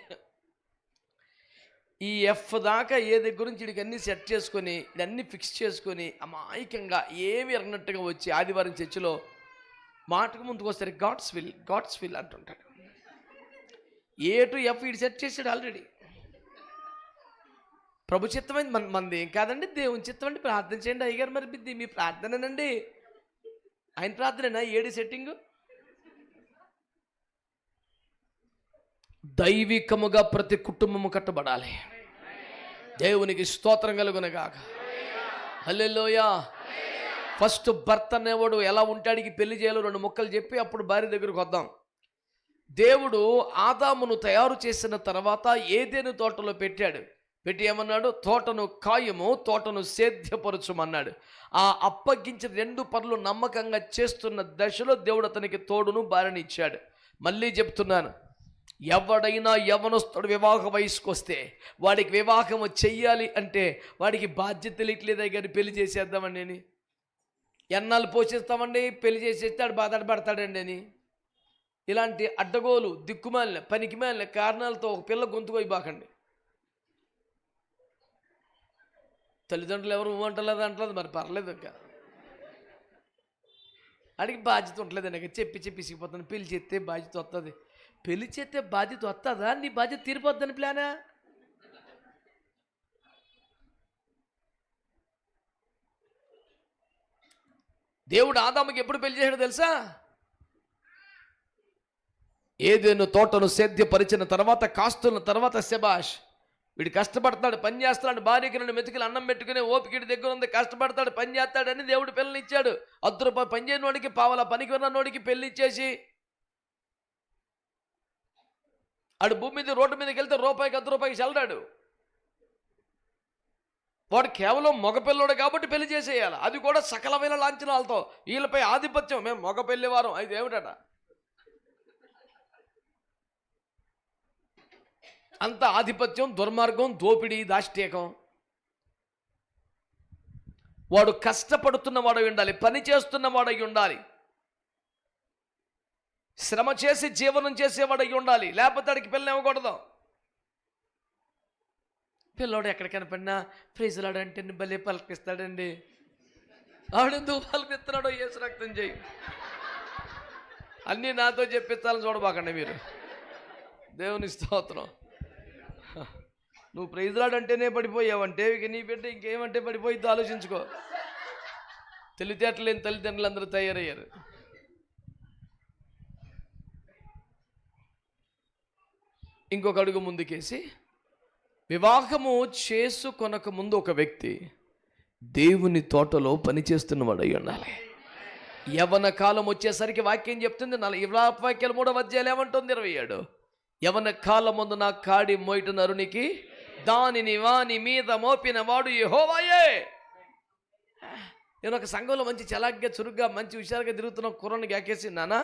ఈ ఎఫ్ దాకా ఏది గురించి వీడికి అన్నీ సెట్ చేసుకొని, ఇవన్నీ ఫిక్స్ చేసుకొని అమాయకంగా ఏమి ఎరగనట్టుగా వచ్చి ఆదివారం చర్చిలో మాటకు ముందుకు వస్తారు గాడ్స్ విల్ అంటుంటాడు. ఏ టు ఎఫ్ వీడు సెట్ చేసాడు ఆల్రెడీ. ప్రభు చిత్తమైంది మనది ఏం కాదండి, దేవుని చిత్తం అండి. ప్రార్థన చేయండి అయ్యగారు. మరి మీ ప్రార్థనేనండి, ఆయన ప్రార్థనేనా ఏడి సెట్టింగు? దైవికముగా ప్రతి కుటుంబము కట్టబడాలి. దేవునికి స్తోత్రం కలుగునగాక. హల్లెలూయా. ఫస్ట్ భర్త అనేవాడు ఎలా ఉంటాడికి పెళ్లి చేయాలో 2 ముక్కలు చెప్పి అప్పుడు భార్య దగ్గరకు వద్దాం. దేవుడు ఆదామును తయారు చేసిన తర్వాత ఏదెను తోటలో పెట్టాడు. పెట్టి ఏమన్నాడు? తోటను కాయము, తోటను సేద్యపరచుమన్నాడు. ఆ అప్పగించిన 2 పనులు నమ్మకంగా చేస్తున్న దశలో దేవుడు అతనికి తోడును భార్యని ఇచ్చాడు. మళ్ళీ చెప్తున్నాను, ఎవడైనా యవనస్తుడు వివాహ వయసుకు వస్తే వాడికి వివాహం చెయ్యాలి అంటే వాడికి బాధ్యత తెలియట్లేదే కానీ పెళ్లి చేసేద్దామండి అని, ఎన్నాళ్ళు పోషిస్తామండి, పెళ్లి చేసేస్తే ఆడు బాధపడతాడండి అని, ఇలాంటి అడ్డగోలు దిక్కుమాలిన పనికిమాలిన కారణాలతో ఒక పిల్ల గొంతుకు బాకండి. తల్లిదండ్రులు ఎవరు అంటలేదు అంటలేదు, మరి పర్లేదు ఇంకా అడిగి బాధ్యత ఉంటలేదండి. ఇక చెప్పి సిగిపోతాను. పెళ్లి చేస్తే బాధ్యత వస్తుంది. పెళ్లి చేస్తే బాధ్యత వస్తుందా? నీ బాధ్యత తీరిపోద్దని ప్లానా? దేవుడు ఆదాముకి ఎప్పుడు పెళ్లి చేశాడో తెలుసా? ఏదేను తోటను సేద్యపరిచిన తర్వాత, కాస్తున్న తర్వాత, శబాష్ వీడు కష్టపడతాడు, పని చేస్తాడు, భార్యకి 2 మెతుకులు అన్నం పెట్టుకునే ఓపికడి దగ్గర ఉంది, కష్టపడతాడు, పని చేస్తాడని దేవుడు పిల్లల్ని ఇచ్చాడు. ₹10 పని చేయని వాడికి, పావలా పనికి ఉన్నోడికి పెళ్లి ఇచ్చేసి ఆడు భూమి మీద రోడ్డు మీదకి వెళ్తే రూపాయికి ₹10 చల్లాడు. వాడు కేవలం మగపిల్లడు కాబట్టి పెళ్లి చేసేయాలి, అది కూడా సకలమైన లాంఛనాలతో. వీళ్ళపై ఆధిపత్యం, మేము మగ పెళ్లివారం, అది ఏమిటట అంత ఆధిపత్యం, దుర్మార్గం, దోపిడీ, దాష్టీకం. వాడు కష్టపడుతున్న వాడై ఉండాలి, పని చేస్తున్న వాడై ఉండాలి, శ్రమ చేసి జీవనం చేసేవాడై ఉండాలి, లేకపోతే వాడికి పిల్లలు ఇవ్వకూడదు. పిల్లోడు ఎక్కడికైనా పడినా ప్రైజులాడంటే భలే పలకిస్తాడండి. ఆడెందుకు పలకిస్తున్నాడో యేసు రక్తం చేయి. అన్నీ నాతో చెప్పించాలని చూడబాకండి మీరు. దేవుని స్తోత్రం. నువ్వు ప్రైజులాడంటేనే పడిపోయావంటే ఇక నీ బిడ్డ ఇంకేమంటే పడిపోయిద్దో ఆలోచించుకో. తెలివితేటలు లేని తల్లిదండ్రులు అందరూ తయారయ్యారు. ఇంకొక అడుగు ముందుకేసి, వివాహము చేసుకొనక ముందు ఒక వ్యక్తి దేవుని తోటలో పనిచేస్తున్నవాడు అయి ఉండాలి. యవన కాలం వచ్చేసరికి వాక్యం చెప్తుంది, 40 వాక్యాలు 3వ అధ్యాయం ఏమంటుంది? 27 యవన కాలమందు నా కాడి మోయిట నరునికి దానిని వాని మీద మోపిన వాడు యెహోవాయే. నేను ఒక సంఘంలో మంచి చలాగ్గా చురుగ్గా మంచి హుషారుగా తిరుగుతున్న కుర్రని గాకేసి, నానా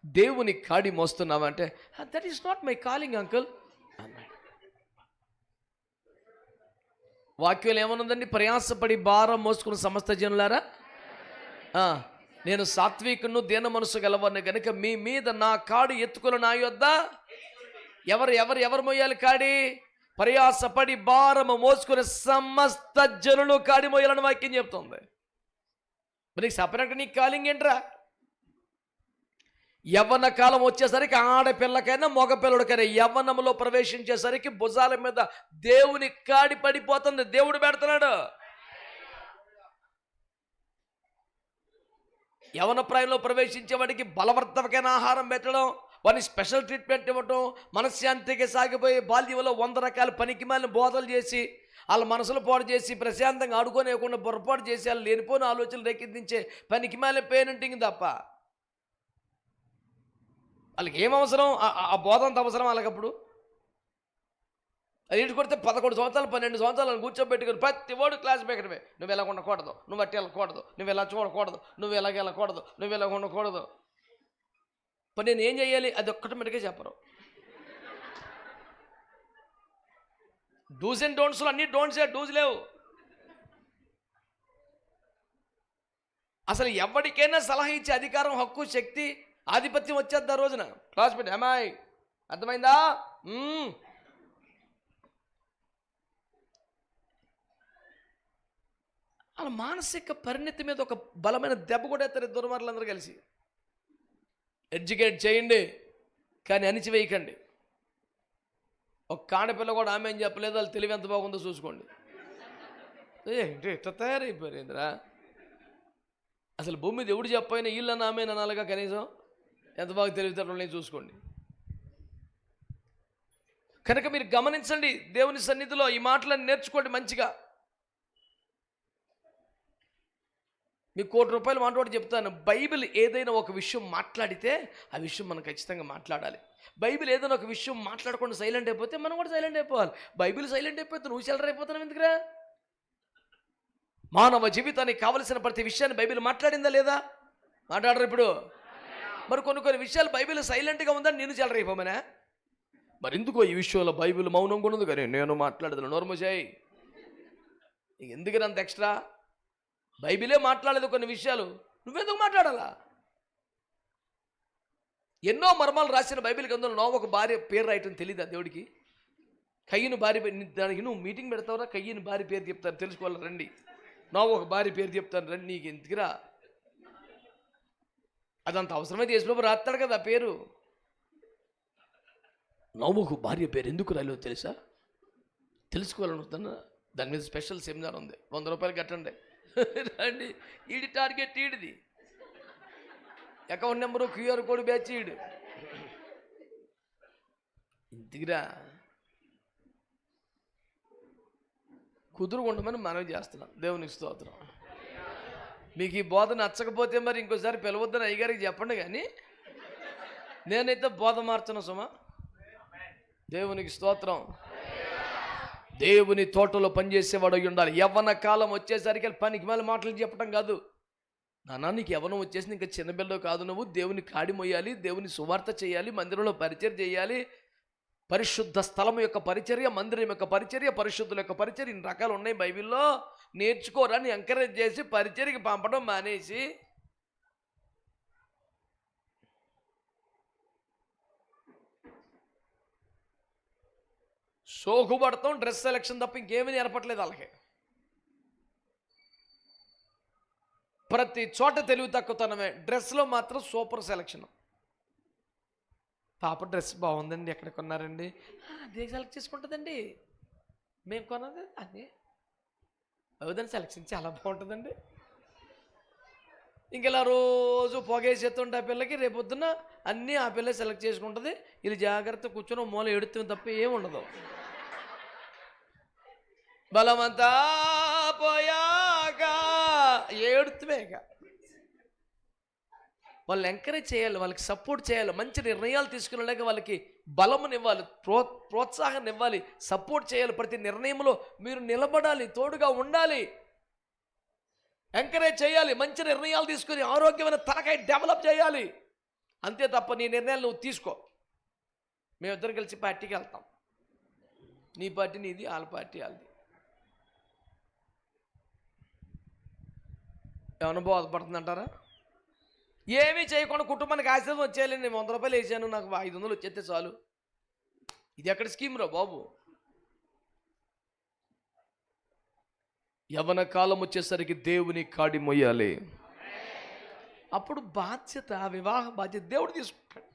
దేవుని కాడి మోస్తున్నావా అంటే, that is not my calling uncle అన్నాడు. వాక్యం ఏమనుందండి? ప్రయాసపడి భారం మోసుకున్న సమస్త జనులారా, నేను సాత్వికును దీన మనసు గలవాడిని కనుక మీ మీద నా కాడి ఎత్తుకుని నా యొద్ద. ఎవరు మోయాలి కాడి? ప్రయాసపడి భారము మోసుకునే సమస్త జనులు కాడి మోయాలని వాక్యం చెప్తుంది. మరి సపరేట్గా నీ కాలింగ్ ఏంట్రా? యవ్వన కాలం వచ్చేసరికి ఆడపిల్లకైనా మగపిల్లడికైనా యవ్వనంలో ప్రవేశించేసరికి భుజాల మీద దేవుని కాడి పడిపోతుంది. దేవుడు పెడుతున్నాడు. యవన ప్రాయంలో ప్రవేశించే వాడికి బలవర్ధకమైన ఆహారం పెట్టడం, వాడిని స్పెషల్ ట్రీట్మెంట్ ఇవ్వటం, మనశ్శాంతికి సాగిపోయి బాల్యంలో 100 రకాల పనికిమాలిన బోధలు చేసి వాళ్ళ మనసులు పాడు చేసి ప్రశాంతంగా ఆడుకోనివ్వకుండా పొరపాటు చేసి వాళ్ళు లేనిపోయిన ఆలోచనలు రేకెత్తించే పనికిమాలిన పేరెంటింగ్ తప్ప వాళ్ళకి ఏం అవసరం? ఆ బోధ అంత అవసరం వాళ్ళకప్పుడు. అది ఇంటి కొడితే 11 సంవత్సరాలు 12 సంవత్సరాలు కూర్చోబెట్టుకుని ప్రతి వాడు క్లాస్ బెక్కడమే. నువ్వు ఎలా ఉండకూడదు, నువ్వు అట్టి వెళ్ళకూడదు, నువ్వు ఎలా చూడకూడదు, నువ్వు ఎలాగ వెళ్ళకూడదు, నువ్వు ఎలా ఉండకూడదు. మరి నేను ఏం చేయాలి? అది ఒక్కటి మెట్టుగా చెప్పరు. డూస్ అండ్ డోంట్స్లో అన్ని డోంట్సే, డూస్ లేవు. అసలు ఎవరికైనా సలహా ఇచ్చే అధికారం, హక్కు, శక్తి, ఆధిపత్యం వచ్చేద్ది ఆ రోజున. క్లాస్ పెట్టి అమ్మాయి అర్థమైందా? వాళ్ళ మానసిక పరిణతి మీద ఒక బలమైన దెబ్బ కూడా ఎత్తారు దుర్మార్గులందరూ కలిసి. ఎడ్యుకేట్ చేయండి కానీ అణిచివేయకండి. ఒక కాడపిల్ల కూడా ఆమె ఏం చెప్పలేదు, వాళ్ళు తెలివి ఎంత బాగుందో చూసుకోండి. ఏంటి ఇట్లా తయారైపోయారు ఏంద్రా? అసలు భూమి మీద ఎవడు చెప్పైనా వీళ్ళని ఆమె అనాలిగా కనీసం ఎంత బాగా తెలివితేటలు చూసుకోండి. కనుక మీరు గమనించండి, దేవుని సన్నిధిలో ఈ మాటలను నేర్చుకోండి మంచిగా. మీకు ₹1,00,00,000 మాట ఒకటి చెప్తాను. బైబిల్ ఏదైనా ఒక విషయం మాట్లాడితే ఆ విషయం మనం ఖచ్చితంగా మాట్లాడాలి. బైబిల్ ఏదైనా ఒక విషయం మాట్లాడకుండా సైలెంట్ అయిపోతే మనం కూడా సైలెంట్ అయిపోవాలి. బైబిల్ సైలెంట్ అయిపోతే నువ్వు సెలర్ అయిపోతున్నావు ఎందుకురా? మానవ జీవితానికి కావలసిన ప్రతి విషయాన్ని బైబిల్ మాట్లాడిందా లేదా? మాట్లాడరు ఇప్పుడు. మరి కొన్ని విషయాలు బైబిల్ సైలెంట్గా ఉందని నేను సెలర్ అయిపోమనా? మరి ఎందుకో ఈ విషయంలో బైబిల్ మౌనంగా ఉన్నది కానీ నేను మాట్లాడదు నోర్మోజాయి. ఎందుకని అంత ఎక్స్ట్రా? బైబిలే మాట్లాడలేదు కొన్ని విషయాలు, నువ్వెందుకు మాట్లాడాలా? ఎన్నో మర్మాలు రాసిన బైబిల్ గ్రంథంలో నోవహు భార్య పేరు రాయటం తెలీదా దేవుడికి? కయ్యను భార్య, దానికి నువ్వు మీటింగ్ పెడతావురా? కయ్యను భార్య పేరు చెప్తాను తెలుసుకోవాలి రండి. నోవహు భార్య పేరు చెప్తాను రండి. నీకు ఎందుకురా? అదంత అవసరమైతే యేసుప్రభు రాస్తాడు కదా పేరు. నోవహు భార్య పేరు ఎందుకు రాయలో తెలుసా? తెలుసుకోవాలనుకున్నా. దాని మీద స్పెషల్ సెమినార్ ఉంది, ₹100 కట్టండి రండి. ఈడి టార్గెట్ ఈడిది, account number QR code batch ఈడు. ఇంటికిరా కుదురుకుంటామని మనవి చేస్తున్నాం. దేవునికి స్తోత్రం. మీకు ఈ బోధ నచ్చకపోతే మరి ఇంకోసారి పిలవద్దని అయ్యగారికి చెప్పండి, కానీ నేనైతే బోధ మార్చను సుమా. దేవునికి స్తోత్రం. దేవుని తోటలో పనిచేసేవాడు అయి ఉండాలి. యవ్వన కాలం వచ్చేసరికి పనికి మళ్ళీ మాటలు చెప్పడం కాదు. నాన్న నీకు యవ్వనం వచ్చేసి ఇంకా చిన్నపిల్లలు కాదు, నువ్వు దేవుని కాడి మొయ్యాలి, దేవుని సువార్త చేయాలి, మందిరంలో పరిచర్య చేయాలి. పరిశుద్ధ స్థలం యొక్క పరిచర్య, మందిరం యొక్క పరిచర్య, పరిశుద్ధుల యొక్క పరిచర్య, ఇన్ని రకాలు ఉన్నాయి బైబిల్లో. నేర్చుకోరాని ఎంకరేజ్ చేసి పరిచర్యకి పంపడం మానేసి సోకుపడతాం. డ్రెస్ సెలక్షన్ తప్ప ఇంకేమీ నేర్పట్లేదు వాళ్ళకి. ప్రతి చోట తెలివి తక్కువతనమే, డ్రెస్లో మాత్రం సూపర్ సెలక్షన్. పాప డ్రెస్ బాగుందండి, ఎక్కడ కొన్నారండి? అదే సెలెక్ట్ చేసుకుంటుందండి, మేము కొన్నది అదే. అవుదని సెలక్షన్ చాలా బాగుంటుందండి. ఇంకెలా రోజు పొగేసేస్తుంటే ఆ పిల్లకి రేపొద్దున అన్నీ ఆ పిల్ల సెలెక్ట్ చేసుకుంటుంది. ఇది జాగ్రత్త కూర్చొని మూల ఎడుతుంది తప్ప ఏముండదు. బలమంతా పోయాక ఏడుతువేక. వాళ్ళు ఎంకరేజ్ చేయాలి, వాళ్ళకి సపోర్ట్ చేయాలి, మంచి నిర్ణయాలు తీసుకునేలాగా వాళ్ళకి బలమునివ్వాలి, ప్రోత్సాహాన్ని ఇవ్వాలి, సపోర్ట్ చేయాలి. ప్రతి నిర్ణయంలో మీరు నిలబడాలి, తోడుగా ఉండాలి, ఎంకరేజ్ చేయాలి. మంచి నిర్ణయాలు తీసుకుని ఆరోగ్యమైన తలకాయ డెవలప్ చేయాలి. అంతే తప్ప నీ నిర్ణయాలు నువ్వు తీసుకో. మేమిద్దరం కలిసి పార్టీకి వెళ్తాం, నీ పార్టీ నీది, వాళ్ళ పార్టీ వాళ్ళది. ఏమన్నా బోధపడుతుందంటారా? ఏమీ చేయకుండా కుటుంబానికి ఆశీర్వాదం వచ్చేయాలి. నేను ₹100 వేసాను, నాకు 500 వచ్చేస్తే చాలు. ఇది ఎక్కడ స్కీమ్ రా బాబు? యవ్వన కాలం వచ్చేసరికి దేవుని కాడి మొయ్యాలి. అప్పుడు బాధ్యత, వివాహ బాధ్యత దేవుడు తీసుకుంటాడు.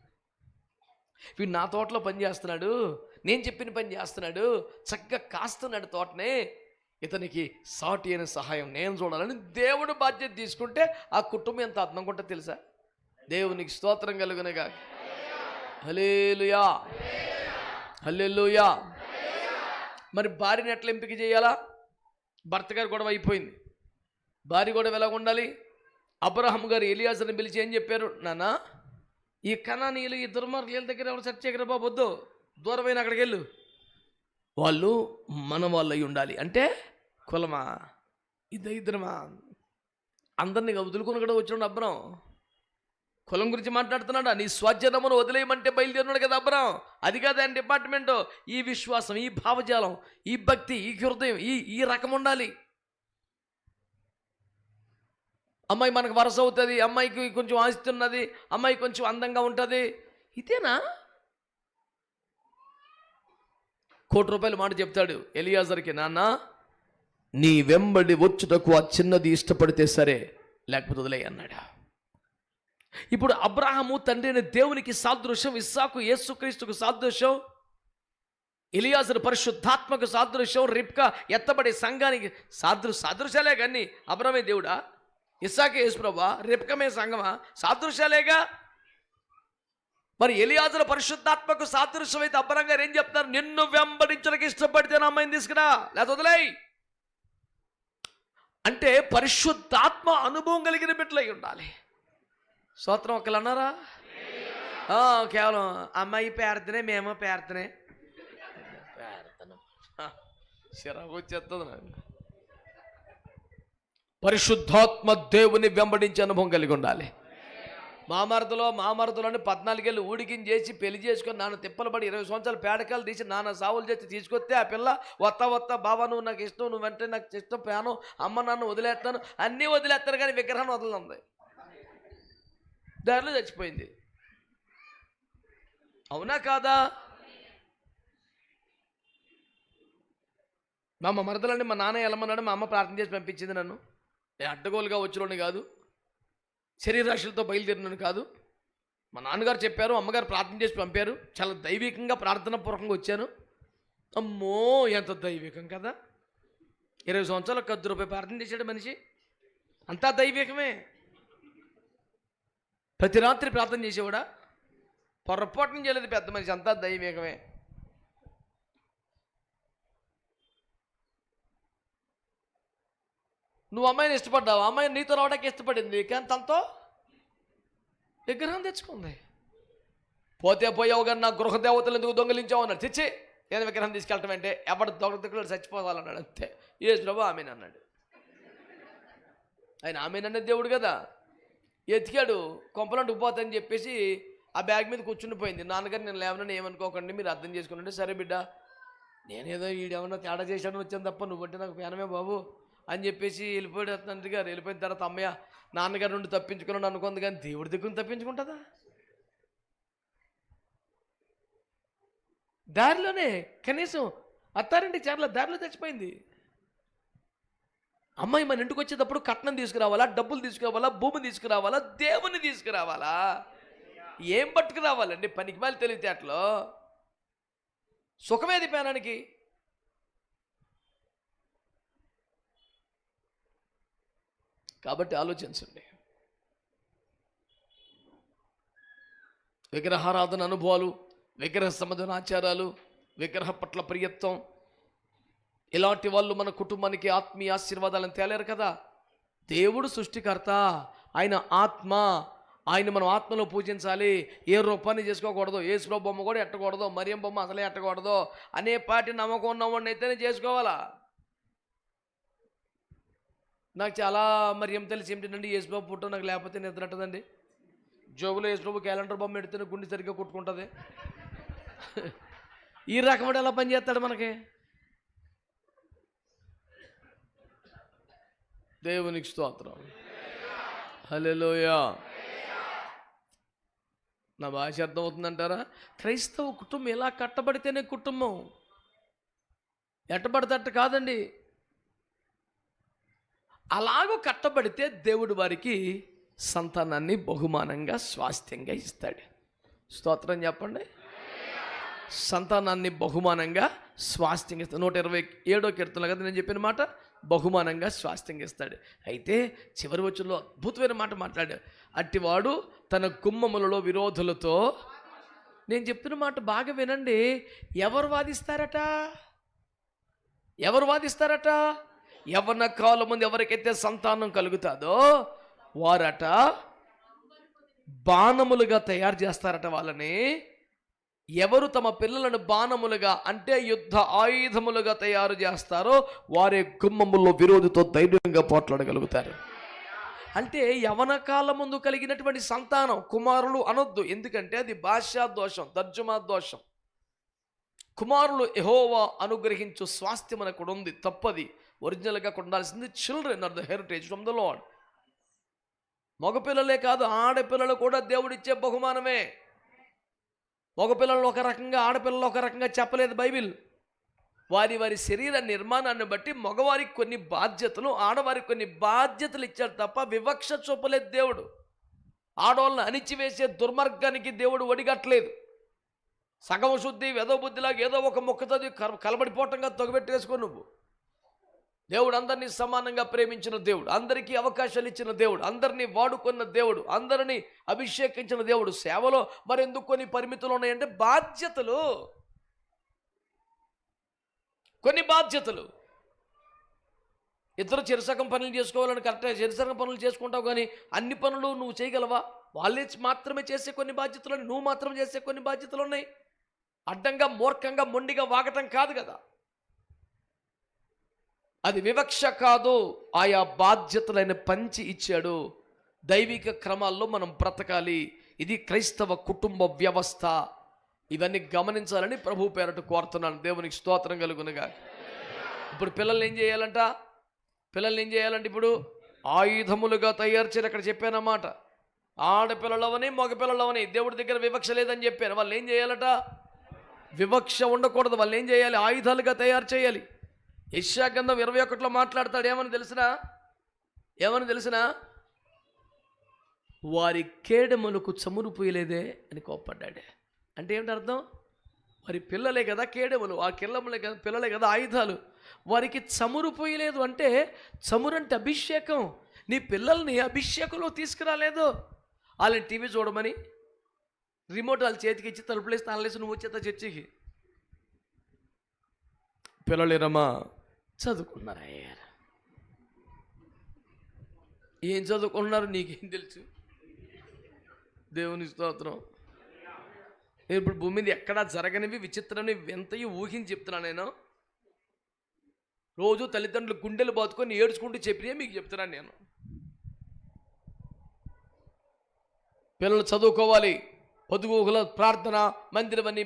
వీడు నా తోటలో పని చేస్తున్నాడు, నేను చెప్పిన పని చేస్తున్నాడు, చక్కగా కాస్తున్నాడు తోటనే, ఇతనికి సాటి అయిన సహాయం నేను చూడాలని దేవుడు బాధ్యత తీసుకుంటే ఆ కుటుంబం ఎంత అర్థంగా ఉంటుంది తెలుసా? దేవునికి స్తోత్రం కలుగునగా. హల్లెలూయా, హల్లెలూయా. మరి భార్యని ఎట్లా ఎంపిక చేయాలా? భర్త గారు గొడవ అయిపోయింది, భార్య గొడవ ఎలా ఉండాలి? అబ్రహాము గారు ఎలియాజర్ని పిలిచి ఏం చెప్పారు? నాన్న, ఈ కనానీయులు, ఈ దుర్మార్గుల దగ్గర ఎవరు సెర్చ్ చేయగలరా బాబు? వద్దు, దూరమైన అక్కడికి వెళ్ళు, వాళ్ళు మన వాళ్ళు అయి ఉండాలి. అంటే కులమా, ఇద్దరమా, అందరినీ వదులుకొని కూడా వచ్చినాడు అబ్రాం. కులం గురించి మాట్లాడుతున్నాడా? నీ స్వజనమును వదిలేయమంటే బయలుదేరినాడు కదా అబ్రాం. అది కాదు ఆయన డిపార్ట్మెంటు. ఈ విశ్వాసం, ఈ భావజాలం, ఈ భక్తి, ఈ హృదయం, ఈ రకం ఉండాలి. అమ్మాయి మనకు వరస అవుతుంది, అమ్మాయికి కొంచెం ఆస్తి ఉన్నది, అమ్మాయి కొంచెం అందంగా ఉంటుంది, ఇదేనా? ₹1,00,00,000 మాట చెప్తాడు ఎలియాజర్కి, నాన్న నీ వెంబడి వచ్చుటకు ఆ చిన్నది ఇష్టపడితే సరే, లేకపోతే వదిలే అన్నాడు. ఇప్పుడు అబ్రాహాము తండ్రి అయిన దేవునికి సాదృశ్యం, ఇస్సాకు యేసుక్రీస్తుకు సాదృశ్యం, ఎలియాజరు పరిశుద్ధాత్మకు సాదృశ్యం, రిబ్కా ఎత్తబడే సంఘానికి సాదృశ్యాలే. కానీ అబ్రామే దేవుడా, ఇస్సాకే యేసుప్రభువా, రిబ్కమే సంఘమా? సాదృశ్యాలేగా. మరి ఎలియాజరు పరిశుద్ధాత్మకు సాదృశ్యం అయితే అబ్రాం గారు ఏం చెప్తారు? నిన్ను వెంబడించడానికి ఇష్టపడితే నా అమ్మాయిని తీసుకురా, లేకపోతే వదిలేయ్. అంటే పరిశుద్ధాత్మ అనుభవం కలిగిన బిడ్డలై ఉండాలి. స్తోత్రం. ఒకళ్ళు అన్నారా? కేవలం అమ్మాయి పేరుతనే మేము పేరుతనే చిరాకు వచ్చేస్తుంది నాకు. పరిశుద్ధాత్మ దేవుని వెంబడించే అనుభవం కలిగి ఉండాలి. మామరదలో అని 14 ఏళ్ళు ఊడికిని చేసి పెళ్లి చేసుకొని నాన్న తిప్పలు పడి 20 సంవత్సరాలు పేడకాలు తీసి నాన్న సావులు చేసి తీసుకొస్తే ఆ పిల్ల వత్త బాబా నువ్వు నాకు ఇష్టం, నువ్వంటే నాకు ఇష్టం, ప్యాను అమ్మ నాన్న వదిలేస్తాను అన్నీ వదిలేస్తారు కానీ విగ్రహాన్ని వదలంది. దారిలో చచ్చిపోయింది. అవునా కాదా? మా మరదలండి మా నాన్న వెళ్ళమన్నాడు, మా అమ్మ ప్రార్థన చేసి పంపించింది నన్ను. నేను అడ్డగోలుగా వచ్చినోని కాదు, శరీరాశులతో బయలుదేరినని కాదు. మా నాన్నగారు చెప్పారు, అమ్మగారు ప్రార్థన చేసి పంపారు. చాలా దైవికంగా ప్రార్థనాపూర్వకంగా వచ్చాను. అమ్మో ఎంత దైవికం కదా! 20 సంవత్సరాలకు ₹10 ప్రార్థన చేశాడు మనిషి. అంతా దైవికమే. ప్రతి రాత్రి ప్రార్థన చేసేవాడా? పొరపాటున చేయలేదు పెద్ద మనిషి. అంతా దైవికమే. నువ్వు అమ్మాయిని ఇష్టపడ్డావు, అమ్మాయి నీతో రావడానికి ఇష్టపడింది, కానీ తనతో విగ్రహం తెచ్చుకుంది. పోతే పోయావు కానీ నా గృహదేవతలు ఎందుకు దొంగలించావు అన్నాడు. తెచ్చి నేను విగ్రహం తీసుకెళ్ళటం అంటే ఎవడు దొంగలు చచ్చిపోవాలన్నాడు. అంతే. యేసు ప్రభు ఆమెను అన్నాడు. ఆయన ఆమెనన్న దేవుడు కదా. ఎతికాడు, కొంపలంటూ పోతాయని చెప్పేసి ఆ బ్యాగ్ మీద కూర్చుండిపోయింది. నాన్నగారు నేను లేవనని ఏమనుకోకండి, మీరు అర్థం చేసుకున్నాంటే సరే బిడ్డ, నేనేదో ఈడేమన్నా తేడా చేశాను వచ్చాను తప్ప నువ్వంటే నాకు పేనమే బాబు అని చెప్పేసి వెళ్ళిపోయాడు తండ్రి గారు. వెళ్ళిపోయిన తర్వాత అమ్మయ్య నాన్నగారి నుండి తప్పించుకున్నాడు అనుకుంది, కానీ దేవుడి దగ్గర తప్పించుకుంటుందా? దారిలోనే కనీసం అత్తారింటి చేరల దారిలో చచ్చిపోయింది. అమ్మాయి మన ఇంటికి వచ్చేటప్పుడు కట్నం తీసుకురావాలా, డబ్బులు తీసుకురావాలా, భూమి తీసుకురావాలా, దేవుని తీసుకురావాలా? ఏం పట్టుకు రావాలండి? పనికి మాలి తెలివితేటలో సుఖమేది పేనానికి? కాబట్టి ఆలోచించండి. విగ్రహారాధన అనుభవాలు, విగ్రహ సంబంధన ఆచారాలు, విగ్రహ పట్ల ప్రియత్వం, ఇలాంటి వాళ్ళు మన కుటుంబానికి ఆత్మీయ ఆశీర్వాదాలను తేలేరు కదా. దేవుడు సృష్టికర్త, ఆయన ఆత్మ, ఆయన మనం ఆత్మలో పూజించాలి. ఏ రూపాన్ని చేసుకోకూడదు, యేసు బొమ్మ కూడా ఎట్టకూడదు, మరియం బొమ్మ అసలే ఎట్టకూడదు అనే పాటి నమ్మకం ఉన్నవాడిని అయితేనే చేసుకోవాలా. నాకు చాలా మరియం తెలిసి ఏమిటండి, యేసుబాబు పుట్ట నాకు లేకపోతే నిద్రట్టదండి. జోబులో యేసుబాబు క్యాలెండర్ బొమ్మ ఎడితేనే గుండె సరిగ్గా కొట్టుకుంటుంది. ఈ రకం ఎలా పనిచేస్తాడు మనకి? దేవునికి స్తోత్రం. హల్లెలూయా. నా భాష అర్థమవుతుందంటారా? క్రైస్తవ కుటుంబం ఎలా కట్టబడితేనే కుటుంబం, ఎట్టబడితే కాదండి. అలాగూ కట్టబడితే దేవుడు వారికి సంతానాన్ని బహుమానంగా స్వాస్థ్యంగా ఇస్తాడు. స్తోత్రం చెప్పండి. సంతానాన్ని బహుమానంగా స్వాస్థ్యంగా ఇస్తాడు. 127వ కీర్తనలో కదా నేను చెప్పిన మాట, బహుమానంగా స్వాస్థ్యంగా ఇస్తాడు. అయితే చివరి వచనంలో అద్భుతమైన మాట మాట్లాడాడు. అట్టివాడు తన గుమ్మములలో విరోధులతో, నేను చెప్తున్న మాట బాగా వినండి, ఎవరు వాదిస్తారట? యవ్వన కాలం ముందు ఎవరికైతే సంతానం కలుగుతాదో వారట బాణములుగా తయారు చేస్తారట వాళ్ళని. ఎవరు తమ పిల్లలను బాణములుగా అంటే యుద్ధ ఆయుధములుగా తయారు చేస్తారో వారే గుమ్మములో విరోధితో ధైర్యంగా పోట్లాడగలుగుతారు. అంటే యవన కాలం ముందు కలిగినటువంటి సంతానం కుమారులు అనొద్దు, ఎందుకంటే అది భాషా దోషం, తర్జుమా దోషం. కుమారులు యెహోవా అనుగ్రహించు స్వాస్థ్యం మనకు కూడా ఉంది, తప్పది. ఒరిజినల్గా ఉండాల్సింది children are the heritage from the Lord. మగపిల్లలే కాదు, ఆడపిల్లలు కూడా దేవుడిచ్చే బహుమానమే. మగపిల్లలు ఒక రకంగా, ఆడపిల్లలు ఒక రకంగా చెప్పలేదు బైబిల్. వారి శరీర నిర్మాణాన్ని బట్టి మగవారికి కొన్ని బాధ్యతలు, ఆడవారికి కొన్ని బాధ్యతలు ఇచ్చాడు తప్ప వివక్ష చూపలేదు దేవుడు. ఆడవాళ్ళని అణిచివేసే దుర్మార్గానికి దేవుడు ఒడిగట్లేదు. సగం శుద్ధి వెదో బుద్ధిలాగా ఏదో ఒక మొక్క చదివి కలబడిపోవటంగా తొగబెట్టేసుకో. నువ్వు దేవుడు అందరినీ సమానంగా ప్రేమించిన దేవుడు, అందరికీ అవకాశాలు ఇచ్చిన దేవుడు, అందరినీ వాడుకున్న దేవుడు, అందరినీ అభిషేకించిన దేవుడు. సేవలో మరెందుకు కొన్ని పరిమితులు ఉన్నాయంటే బాధ్యతలు, కొన్ని బాధ్యతలు. ఇద్దరు చెరుసగం పనులు చేసుకోవాలని కరెక్ట్గా చెరుసగం పనులు చేసుకుంటావు, కానీ అన్ని పనులు నువ్వు చేయగలవా? వాళ్ళే మాత్రమే చేసే కొన్ని బాధ్యతలు, నువ్వు మాత్రం చేసే కొన్ని బాధ్యతలు ఉన్నాయి. అడ్డంగా మూర్ఖంగా మొండిగా వాగటం కాదు కదా, అది వివక్ష కాదు. ఆయా బాధ్యతలైన పంచి ఇచ్చాడు. దైవిక క్రమాల్లో మనం బ్రతకాలి. ఇది క్రైస్తవ కుటుంబ వ్యవస్థ. ఇవన్నీ గమనించాలని ప్రభు పేరట కోరుతున్నాను. దేవునికి స్తోత్రం కలుగునుగా. ఇప్పుడు పిల్లల్ని ఏం చేయాలంట? ఇప్పుడు ఆయుధములుగా తయారు చేయాలి. అక్కడ చెప్పానన్నమాట, ఆడపిల్లలవని మగపిల్లలవని దేవుడి దగ్గర వివక్ష లేదని చెప్పాను. వాళ్ళు ఏం చేయాలట? వివక్ష ఉండకూడదు. వాళ్ళు ఏం చేయాలి? ఆయుధాలుగా తయారు చేయాలి. యెషయా గ్రంథం 21లో మాట్లాడతాడు. ఏమని తెలిసినా వారి కేడెములకు చమురు పోయలేదే అని కోప్పడ్డాడే. అంటే ఏమిటి అర్థం? వారి పిల్లలే కదా కేడెములు, ఆ కిల్లములే కదా పిల్లలే కదా ఆయుధాలు. వారికి చమురు పోయలేదు అంటే, చమురు అంటే అభిషేకం. నీ పిల్లల్ని అభిషేకంలో తీసుకురాలేదు. వాళ్ళని టీవీ చూడమని రిమోట్ వాళ్ళ చేతికి ఇచ్చి తలుపులేసి తాళలేసి నువ్వు వచ్చేత చర్చికి. పిల్లలేరమ్మా చదువుకున్నారయ్యా. ఏం చదువుకున్నారు నీకేం తెలుసు? దేవుని స్తోత్రం. నేను ఇప్పుడు భూమి మీద ఎక్కడా జరగనివి విచిత్రమైనవి వింతవి ఊహించి చెప్తున్నాను. నేను రోజు తల్లిదండ్రులు గుండెలు బాదుకొని ఏడ్చుకుంటూ చెప్పినే మీకు చెప్తున్నాను. నేను పిల్లలు చదువుకోవాలి, పొదుగుల ప్రార్థన మందిరమని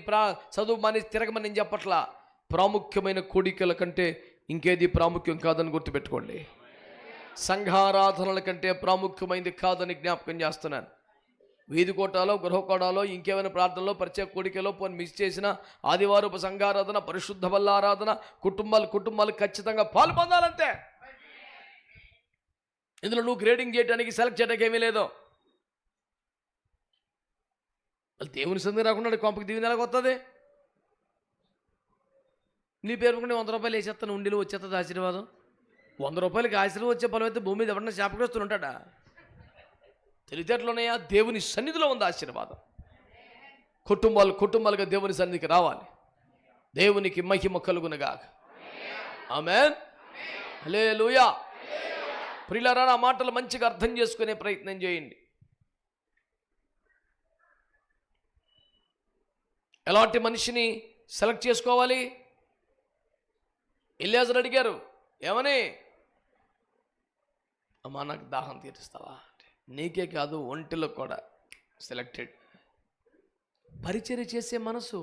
చదువు మాని తిరగమని నేను చెప్పట్లా. ప్రాముఖ్యమైన కోడికల కంటే ఇంకేది ప్రాముఖ్యం కాదని గుర్తుపెట్టుకోండి. సంఘారాధనల కంటే ప్రాముఖ్యమైనది కాదని జ్ఞాపకం చేస్తున్నాను. వీధి కోటాలో, గృహకోటాలో, ఇంకేమైనా ప్రార్థనలో, ప్రత్యేక కోడికలో పోని మిస్ చేసిన ఆదివారపు సంఘారాధన, పరిశుద్ధ బల్ల ఆరాధన కుటుంబాలు ఖచ్చితంగా పాల్పొందాలంతే. ఇందులో నువ్వు గ్రేడింగ్ చేయడానికి, సెలెక్ట్ చేయడానికి ఏమీ లేదు. దేవుని సంది రాకుండా కొంపకి దిగి నెలకు వస్తుంది. నీ పేరుకుంటే 100 రూపాయలు వేసేస్తాను, ఉండిలో వచ్చేస్తుంది ఆశీర్వాదం. 100 రూపాయలకి ఆశీర్వాదం వచ్చే పొలం అయితే భూమి మీద ఎవరన్నా శాపగ్రస్తులు ఉంటాడా? తెలివితేటలున్నాయా? దేవుని సన్నిధిలో ఉంది ఆశీర్వాదం. కుటుంబాలుగా దేవుని సన్నిధికి రావాలి. దేవునికి మహిమ కలుగునగా. ఆమేన్, హల్లెలూయా. ప్రియులారా, ఆ మాటలు మంచిగా అర్థం చేసుకునే ప్రయత్నం చేయండి. ఎలాంటి మనిషిని సెలెక్ట్ చేసుకోవాలి? ఎలియాజరు అడిగారు, ఏమని? అమ్మా నాకు దాహం తీరుస్తావా? నీకే కాదు ఒంటిలో కూడా సెలెక్టెడ్. పరిచర్య చేసే మనసు,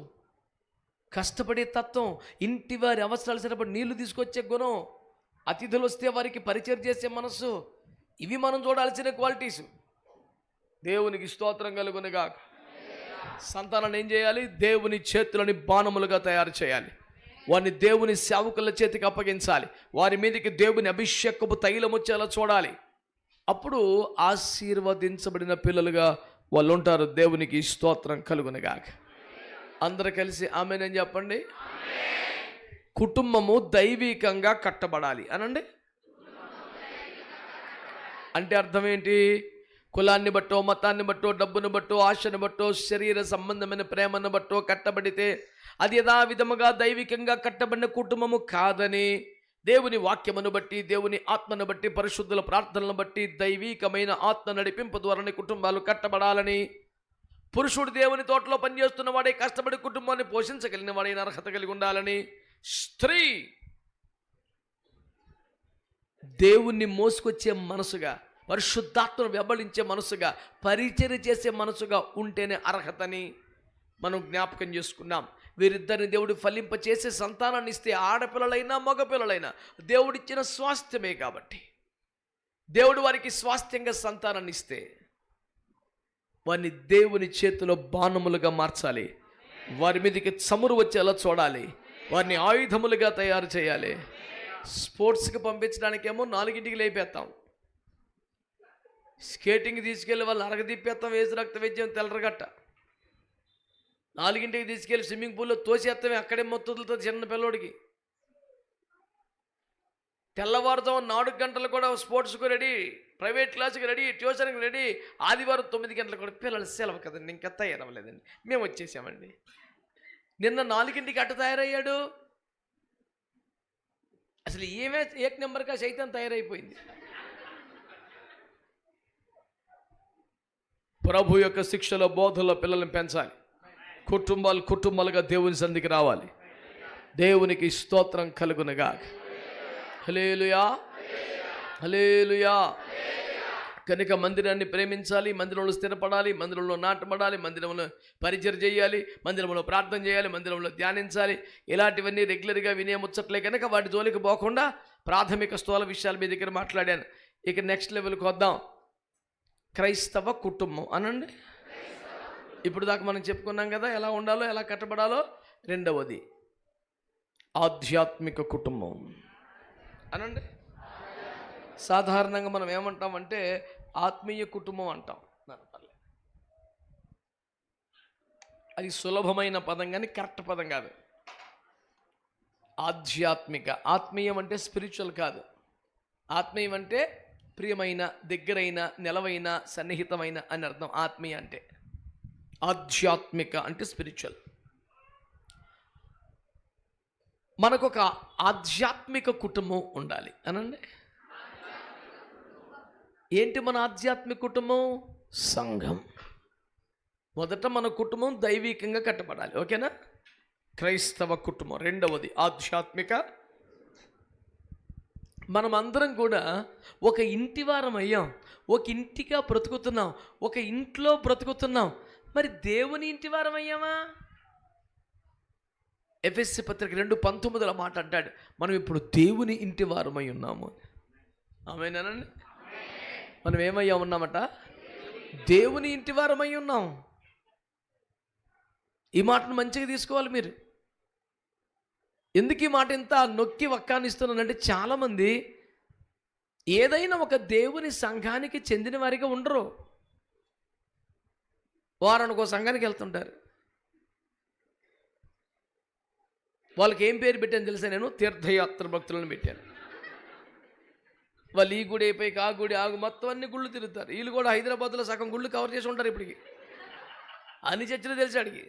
కష్టపడే తత్వం, ఇంటి వారి అవసరాలు సరిపడి నీళ్లు తీసుకొచ్చే గుణం, అతిథులు వస్తే వారికి పరిచర్య చేసే మనసు, ఇవి మనం చూడాల్సిన క్వాలిటీస్. దేవునికి స్తోత్రం కలుగునుగా. సంతానాన్ని ఏం చేయాలి? దేవుని చేతులని బాణములుగా తయారు చేయాలి. వారిని దేవుని సేవకుల చేతికి అప్పగించాలి. వారి మీదకి దేవుని అభిషేకపు తైలం వచ్చేలా చూడాలి. అప్పుడు ఆశీర్వదించబడిన పిల్లలుగా వాళ్ళు ఉంటారు. దేవునికి స్తోత్రం కలుగునుగా. అందరూ కలిసి ఆమేన్ అని చెప్పండి. కుటుంబము దైవికంగా కట్టబడాలి అనండి. అంటే అర్థం ఏంటి? కులాన్ని బట్టో, మతాన్ని బట్టో, డబ్బును బట్టో, ఆశను బట్టో, శరీర సంబంధమైన ప్రేమను బట్టో కట్టబడితే అది యథావిధముగా దైవికంగా కట్టబడిన కుటుంబము కాదని దేవుని వాక్యమును బట్టి, దేవుని ఆత్మను బట్టి, పరిశుద్ధుల ప్రార్థనలను బట్టి దైవికమైన ఆత్మ నడిపింపు ద్వారానే కుటుంబాలు కట్టబడాలని, పురుషుడు దేవుని తోటలో పనిచేస్తున్న వాడే కష్టపడి కుటుంబాన్ని పోషించగలిగిన వాడైన అర్హత కలిగి ఉండాలని, స్త్రీ దేవుణ్ణి మోసుకొచ్చే మనసుగా, పరిశుద్ధాత్మను వెంబడించే మనసుగా, పరిచర్య చేసే మనసుగా ఉంటేనే అర్హతని మనం జ్ఞాపకం చేసుకున్నాం. వీరిద్దరిని దేవుడు ఫలింప చేసే సంతానాన్ని ఇస్తే, ఆడపిల్లలైనా మగపిల్లలైనా దేవుడిచ్చిన స్వాస్థ్యమే కాబట్టి దేవుడు వారికి స్వాస్థ్యంగా సంతానాన్ని ఇస్తే వారిని దేవుని చేతిలో బాణములుగా మార్చాలి. వారి మీదకి చమురు వచ్చేలా చూడాలి. వారిని ఆయుధములుగా తయారు చేయాలి. స్పోర్ట్స్కి పంపించడానికేమో 4ంటికి లేపేస్తాం, స్కేటింగ్ తీసుకెళ్ళి వాళ్ళు అరగదిప్పేస్తాం, వేసి రక్త వైద్యం తెల్లరగట్ట. 4ంటికి తీసుకెళ్ళి స్విమ్మింగ్ పూల్లో తోసేస్తామే, అక్కడే మొత్తులతో చిన్న పిల్లోడికి. తెల్లవారుజాము 4 గంటలు కూడా స్పోర్ట్స్కు రెడీ, ప్రైవేట్ క్లాస్కి రెడీ, ట్యూషన్కి రెడీ. ఆదివారం 9 గంటలకు కూడా పిల్లలు సెలవు కదండి, ఇంకా తయారవ్వలేదండి, మేము వచ్చేసామండి. నిన్న 4ంటికి అట్ట తయారయ్యాడు. అసలు ఏమే ఏక్ నెంబర్గా సైతం తయారైపోయింది. ప్రభు యొక్క శిక్షలో బోధలో పిల్లల్ని పెంచాలి. కుటుంబాలుగా దేవుని సంధికి రావాలి. దేవునికి స్తోత్రం కలుగునగా. హల్లెలూయా, హల్లెలూయా. కనుక మందిరాన్ని ప్రేమించాలి, మందిరంలో స్థిరపడాలి, మందిరంలో నాటబడాలి, మందిరంలో పరిచయం చేయాలి, మందిరంలో ప్రార్థన చేయాలి, మందిరంలో ధ్యానించాలి. ఇలాంటివన్నీ రెగ్యులర్గా వినే ముచ్చట్లే కనుక వాటి జోలికి పోకుండా ప్రాథమిక స్థూల విషయాల మీ దగ్గర మాట్లాడాను. ఇక నెక్స్ట్ లెవెల్కి వద్దాం. క్రైస్తవ కుటుంబం అనండి. ఇప్పుడు దాకా మనం చెప్పుకున్నాం కదా ఎలా ఉండాలో, ఎలా కట్టబడాలో. రెండవది ఆధ్యాత్మిక కుటుంబం అనండి. సాధారణంగా మనం ఏమంటామంటే ఆత్మీయ కుటుంబం అంటాం. అది సులభమైన పదం కానీ కరెక్ట్ పదం కాదు. ఆధ్యాత్మిక, ఆత్మీయం అంటే స్పిరిచువల్ కాదు. ఆత్మీయం అంటే ప్రియమైన, దగ్గరైన, నెలవైన, సన్నిహితమైన అని అర్థం. ఆత్మీయ అంటే. ఆధ్యాత్మిక అంటే స్పిరిచువల్. మనకొక ఆధ్యాత్మిక కుటుంబం ఉండాలి అనండి. ఏంటి మన ఆధ్యాత్మిక కుటుంబం? సంఘం. మొదట మన కుటుంబం దైవికంగా కట్టబడాలి. ఓకేనా? క్రైస్తవ కుటుంబం. రెండవది ఆధ్యాత్మిక. మనం అందరం కూడా ఒక ఇంటి వారం అయ్యాం, ఒక ఇంటిగా బ్రతుకుతున్నాం, ఒక ఇంట్లో బ్రతుకుతున్నాం. మరి దేవుని ఇంటి వారం అయ్యామా? ఎఫెసీ పత్రిక 2:19 మాట అంటాడు, మనం ఇప్పుడు దేవుని ఇంటి వారమై ఉన్నాము. ఆమేనండి. మనం ఏమయ్యా ఉన్నామట? దేవుని ఇంటి వారమై ఉన్నాం. ఈ మాటను మంచిగా తీసుకోవాలి మీరు. ఎందుకు ఈ మాట ఇంత నొక్కి వక్కానిస్తున్నానంటే చాలామంది ఏదైనా ఒక దేవుని సంఘానికి చెందిన వారిగా ఉండరు. వారానికి ఒక సంఘానికి వెళ్తుంటారు. వాళ్ళకి ఏం పేరు పెట్టాను తెలుసా? నేను తీర్థయాత్ర భక్తులను పెట్టాను. వాళ్ళు ఈ గుడి అయిపోయి ఆ గుడి ఆగు మొత్తం అన్ని గుళ్ళు తిరుగుతారు. వీళ్ళు కూడా హైదరాబాద్లో సగం గుళ్ళు కవర్ చేసి ఉంటారు. ఇప్పటికి అన్ని చర్చలు తెలిసి అడిగి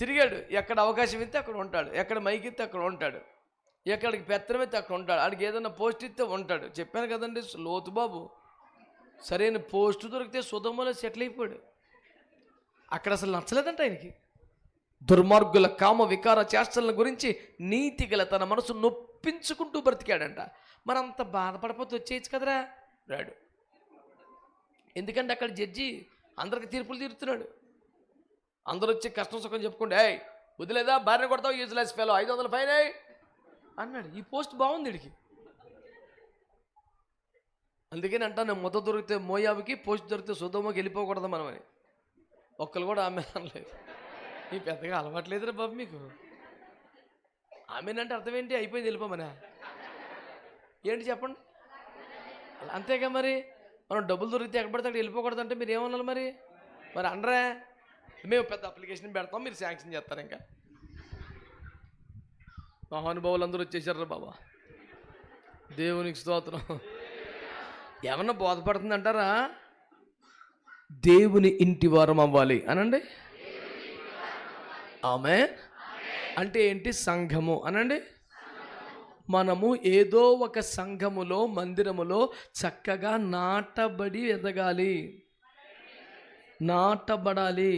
తిరిగాడు. ఎక్కడ అవకాశం ఇస్తే అక్కడ ఉంటాడు, ఎక్కడ మైక్ ఇస్తే అక్కడ ఉంటాడు, ఎక్కడికి పెత్తనం ఇస్తే అక్కడ ఉంటాడు, ఆడికి ఏదైనా పోస్ట్ ఇస్తే ఉంటాడు. చెప్పాను కదండి, లోతు బాబు సరైన పోస్టు దొరికితే సుధమ్మలో సెటిల్ అయిపోయాడు. అక్కడ అసలు నచ్చలేదంట ఆయనకి. దుర్మార్గుల కామ వికార చేష్టల గురించి నీతి గల తన మనసు నొప్పించుకుంటూ బ్రతికాడంట. మరంత బాధపడిపోతే వచ్చేయచ్చు కదరా. రాడు. ఎందుకంటే అక్కడ జడ్జి అందరికి తీర్పులు తీరుతున్నాడు. అందరూ వచ్చి కష్టం సుఖం చెప్పుకుంటే ఏయ్ వదిలేదా, భార్య కొడతావు, యూజ్లెస్ ఫెలో, 500 ఫైన్ అన్నాడు. ఈ పోస్ట్ బాగుంది వీడికి. అందుకని అంటాను, మొత్తం దొరికితే మోయాబుకి, పోస్ట్ దొరికితే సుధోమకి వెళ్ళిపోకూడదు మనమని. ఒక్కరు కూడా ఆమె అనలేదు. ఈ పెద్దగా అలవాట్లేదురా బాబు మీకు. ఆమెనంటే అర్థం ఏంటి? అయిపోయింది వెళ్ళిపోమనా ఏంటి చెప్పండి? అంతేగా మరి. మనం డబ్బులు దొరికితే ఎక్కడ పడితే అక్కడ వెళ్ళిపోకూడదంటే మీరు ఏమన్నారు మరి? మరి అనరా, మేము పెద్ద అప్లికేషన్ పెడతాం, మీరు శాంక్షన్ చేస్తారు. ఇంకా మహానుభావులు అందరూ వచ్చేసారు బాబా. దేవునికి స్తోత్రం. ఏమన్నా బోధపడుతుంది అంటారా? దేవుని ఇంటి వారం అవ్వాలి అనండి. ఆమె అంటే ఏంటి? సంఘము అనండి. మనము ఏదో ఒక సంఘములో, మందిరములో చక్కగా నాటబడి ఎదగాలి, నాటబడాలి.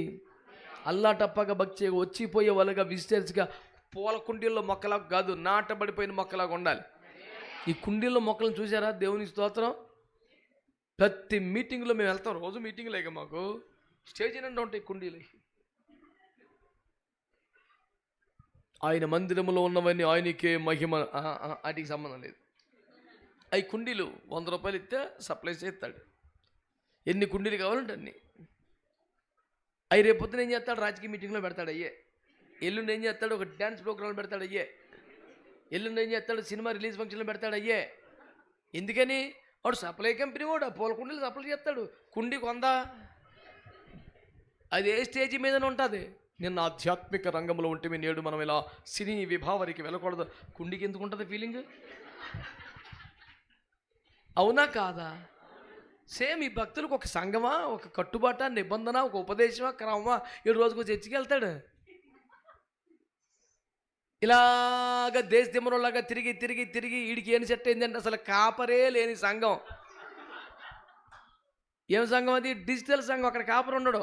అల్లాటప్పగా భక్తి వచ్చిపోయే వాళ్ళగా విజిటర్స్గా పూల కుండీల్లో మొక్కలాగా కాదు, నాటబడిపోయిన మొక్కలాగా ఉండాలి. ఈ కుండీల్లో మొక్కలను చూసారా? దేవుని స్తోత్రం. ప్రతి మీటింగ్లో మేము వెళ్తాం. రోజు మీటింగ్లేక మాకు స్టేజ్ నిండా ఉంటాయి కుండీలు. ఆయన మందిరంలో ఉన్నవన్నీ ఆయనకే మహిమ, వాటికి సంబంధం లేదు. అవి కుండీలు 100 రూపాయలు ఇస్తే సప్లై చేస్తాడు. ఎన్ని కుండీలు కావాలంటే అన్ని. అవి రేపొద్దున ఏం చేస్తాడు? రాజకీయ మీటింగ్లో పెడతాడు అయ్యే. ఎల్లుండి ఏం చేస్తాడు? ఒక డ్యాన్స్ ప్రోగ్రాంలో పెడతాడు అయ్యే. ఎల్లుండి ఏం చేస్తాడు? సినిమా రిలీజ్ ఫంక్షన్లో పెడతాడు అయ్యే. ఎందుకని? వాడు సప్లై కంపెనీ వాడు పూల కుండీలు సప్లై చేస్తాడు. కుండీ కొందా, అది ఏ స్టేజీ మీదనే ఉంటుంది. నిన్న ఆధ్యాత్మిక రంగంలో ఉంటే నేడు మనం ఇలా సినీ విభావరికి వెళ్ళకూడదు. కుండీకి ఎందుకు ఉంటుంది ఫీలింగ్? అవునా కాదా? సేమ్ ఈ భక్తులకు ఒక సంఘమా, ఒక కట్టుబాట, నిబంధన, ఒక ఉపదేశమా, క్రమమా? 7 రోజుకు చర్చికి వెళ్తాడు. ఇలాగ దేశ దిమ్మరోలాగా తిరిగి తిరిగి తిరిగి వీడికి ఏం సెట్ అయిందంటే అసలు కాపరే లేని సంఘం. ఏం సంఘం అది? డిజిటల్ సంఘం. అక్కడ కాపరు ఉండడు,